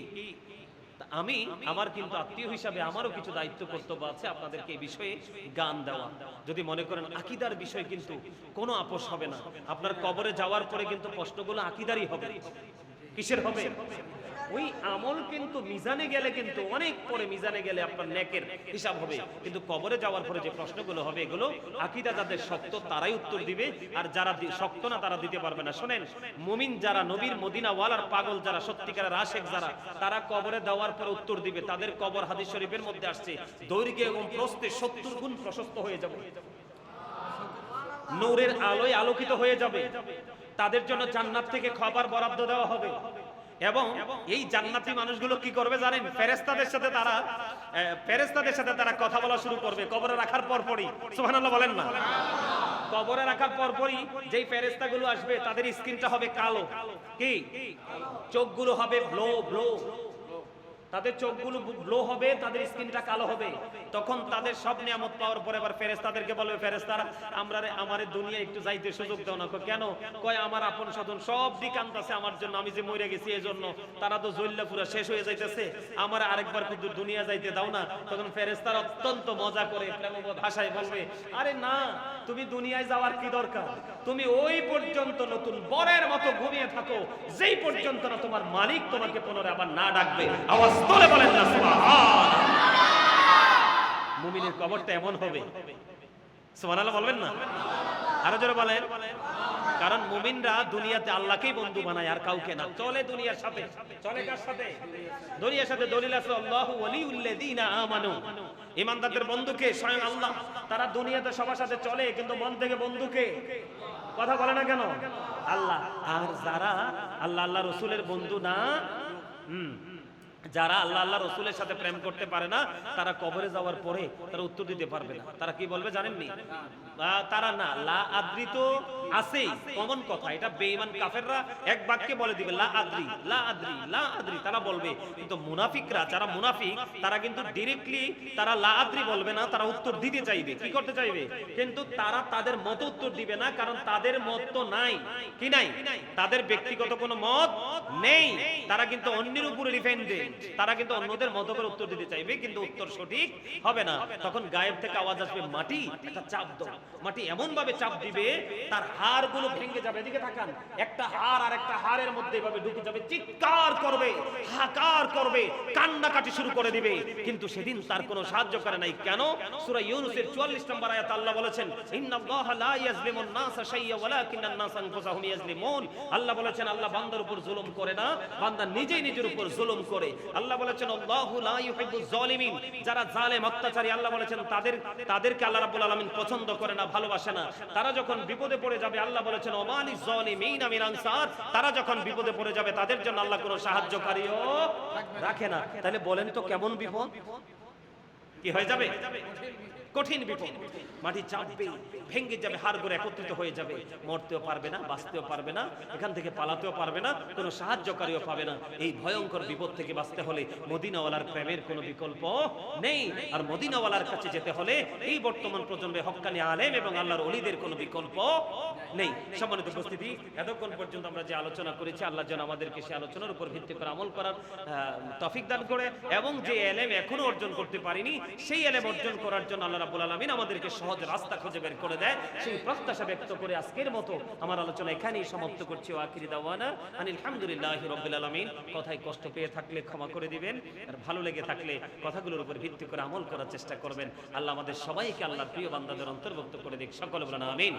আমি আমার কিন্তু আত্মীয় হিসাবে আমারও কিছু দায়িত্ব কর্তব্য আছে আপনাদেরকে এই বিষয়ে গান দেওয়া। যদি মনে করেন আকীদার বিষয়, কিন্তু কোনো আপোষ হবে না। আপনার কবরে যাওয়ার পরে কিন্তু প্রশ্নগুলো আকীদারই হবে। কিসের হবে? ওই আমল কিন্তু মিজানে গেলে, কিন্তু অনেক পরে মিজানে গেলে আপনার নেকের হিসাব হবে, কিন্তু কবরে যাওয়ার পরে যে প্রশ্নগুলো হবে এগুলো আকীদা যাদের শক্ত তারাই উত্তর দিবে, আর যারা শক্ত না তারা দিতে পারবে না। শোনেন, মুমিন যারা, নবীর মদিনা ওয়ালার পাগল যারা, সত্যিকারের আশেক যারা, তারা কবরে দেওয়ার পরে উত্তর দিবে। তাদের কবর হাদিস শরীফের মধ্যে আসছে দৈর্ঘ্যে এবং প্রস্থে 70 গুণ প্রশস্ত হয়ে যাবে, নূরের আলোয় আলোকিত হয়ে যাবে। তাদের জন্য জান্নাত থেকে খাবার বরাদ্দ দেওয়া হবে। এবং এই জান্নাতি মানুষগুলো কি করবে জানেন? ফেরেশতাদের সাথে তারা কথা বলা শুরু করবে কবরে রাখার পরপরই। সুবহানাল্লাহ বলেন না? কবরে রাখার পরপরই যেই ফেরেশতাগুলো আসবে তাদের স্কিনটা হবে কালো। কি? চোখগুলো হবে ব্লো, তাদের চোখগুলো ব্লো হবে, তাদের স্কিনটা কালো হবে। তখন তাদের সব নিয়ামত পাওয়ার পরে আবার ফেরেশতাদেরকে বলবে, ফেরেশতারা আমারে দুনিয়া একটু যাইতে সুযোগ দাও না। কেন? কয় আমার আপন স্বজন সব দিক আনতাছে আমার জন্য, আমি যে মরে গেছি এই জন্য, তারা তো জল্লা পুরা শেষ হয়ে যাইতেছে, আমার আরেকবার কিন্তু দুনিয়া যাইতে দাও না। তখন ফেরেশতারা অত্যন্ত মজা করে প্রেমবোধ ভাষায় বলবে, আরে না, তুমি দুনিয়ায় যাওয়ার কি দরকার? তুমি ওই পর্যন্ত নতুন বরের মতো ঘুমিয়ে থাকো, যেই পর্যন্ত না তোমার মালিক তোমাকে পুনরায় আবার না ডাকবে। আওয়াজ তোলে বলেন না সুবহানাল্লাহ। মুমিনের কবরটা এমন হবে, সুবহানাল্লাহ বলবেন না? আরো জোরে বলেন। কারণ মুমিনরা দুনিয়াতে আল্লাহকেই বন্ধু বানায়, আর কাউকে না। চলে দুনিয়ার সাথে। চলে কার সাথে? দুনিয়ার সাথে। দলিল আছে আল্লাহু ওয়ালিউল্লাযিনা আমানু। ঈমানদারদের বন্ধুকে স্বয়ং আল্লাহ। তারা দুনিয়াতে সবার সাথে চলে, কিন্তু মন থেকে বন্ধুকে কথা বলে না কেন? আল্লাহ। আর যারা আল্লাহ রাসূলের বন্ধু না, যারা আল্লাহ রসুলের সাথে প্রেম করতে পারে না, তারা কবরে যাওয়ার পরে তারা উত্তর দিতে পারবে না। তারা কি বলবে জানেননি? তারা না লা আদ্রি তো আছেই, কমন কথা। এটা বেঈমান কাফেররা এক বাক্যে বলে দিবে লা আদ্রি, লা আদ্রি, লা আদ্রি, তারা বলবে। কিন্তু মুনাফিকরা, যারা মুনাফিক, তারা কিন্তু ডাইরেক্টলি তারা লা আদ্রি বলবে না, তারা উত্তর দিতে চাইবে। কি করতে চাইবে? কিন্তু তারা তাদের মত উত্তর দিবে না, কারণ তাদের মত তো নাই। কি নাই? তাদের ব্যক্তিগত কোনো মত নেই। তারা কিন্তু অন্যের উপরে ডিপেন্ডেন্ট। তারা কিন্তু অন্যদের মতো করে উত্তর দিতে চাইবে, কিন্তু উত্তর সঠিক হবে না। তখন গায়েব থেকে আওয়াজ আসবে, মাটি একটা চাপ দাও। মাটি এমন ভাবে চাপ দিবে তার হাড়গুলো ভেঙে যাবে। এদিকে তাকান, একটা হাড় আর একটা হাড়ের মধ্যে এভাবে ঢুকে যাবে, চিৎকার করবে, হাহাকার করবে, কান্নাকাটি শুরু করে দিবে। কিন্তু সেদিন তার কোনো সাহায্য করে নাই। কেন? সূরা ইউনূসের 44 নম্বর আয়াত আল্লাহ বলেছেন, ইন্নাল্লাহা লা ইয়াজলিমুন নাসা শাইয়্যা ওয়ালাকিন্নান নাসা আনফুসাহুম ইয়াজলিমুন। আল্লাহ বলেছেন আল্লাহ বান্দার উপর জুলুম করে না, বান্দা নিজেই নিজের উপর জুলুম করে। আল্লাহ বলেছেন আল্লাহু লা ইউহিব্বুজ জালিমিন। যারা জালেম, অত্যাচারী, আল্লাহ বলেছেন তাদেরকে আল্লাহ রাব্বুল আলামিন পছন্দ করে না, ভালোবাসে না। তারা যখন বিপদে পড়ে যাবে, আল্লাহ বলেছেন ওমালিজ জালিমিনা মিন আনসার। তারা যখন বিপদে পড়ে যাবে তাদের জন্য আল্লাহ কোনো সাহায্যকারীও রাখে না। তাহলে বলেন তো কেমন বিপদ? কি হয়ে যাবে? কঠিন বিপদ। মাটি চাপবে, ভেঙে যাবে, হাড়গুলো একত্রিত হয়ে যাবে। মরতেও পারবে না, বাঁচতেও পারবে না, এখান থেকে পালাতেও পারবে না, কোনো সাহায্যকারীও পাবে না। এই ভয়ঙ্কর বিপদ থেকে বাঁচতে হলে মদিনাওয়ালার প্রেমের কোনো বিকল্প নেই। আর মদিনাওয়ালার কাছে যেতে হলে এই বর্তমান প্রজন্মে হক্কানি আলেম এবং আল্লাহর ওলিদের কোনো বিকল্প নেই। সম্মানিত উপস্থিতি, এতক্ষণ পর্যন্ত আমরা যে আলোচনা করেছি, আল্লাহ যেন আমাদেরকে সেই আলোচনার উপর ভিত্তি করে আমল করার তৌফিক দান করে, এবং যে এলেম এখনো অর্জন করতে পারিনি সেই এলেম অর্জন করার জন্য আল্লাহ রাব্বুল আলামিন আমাদেরকে সহজ রাস্তা খুঁজে বের করে দেয়। সেই প্রত্যাশা ব্যক্ত করে আজকের মতো আমার আলোচনা এখানেই সমাপ্ত করছি। আখিরি দাওয়ানা আনিল হামদুলিল্লাহি রাব্বিল আলামিন। কথায় কষ্ট পেয়ে থাকলে ক্ষমা করে দিবেন, আর ভালো লেগে থাকলে কথাগুলোর উপর ভিত্তি করে আমল করার চেষ্টা করবেন। আল্লাহ আমাদের সবাইকে আল্লাহর প্রিয় বান্দাদের অন্তর্ভুক্ত করে দিক। সকলে বলেন আমিন।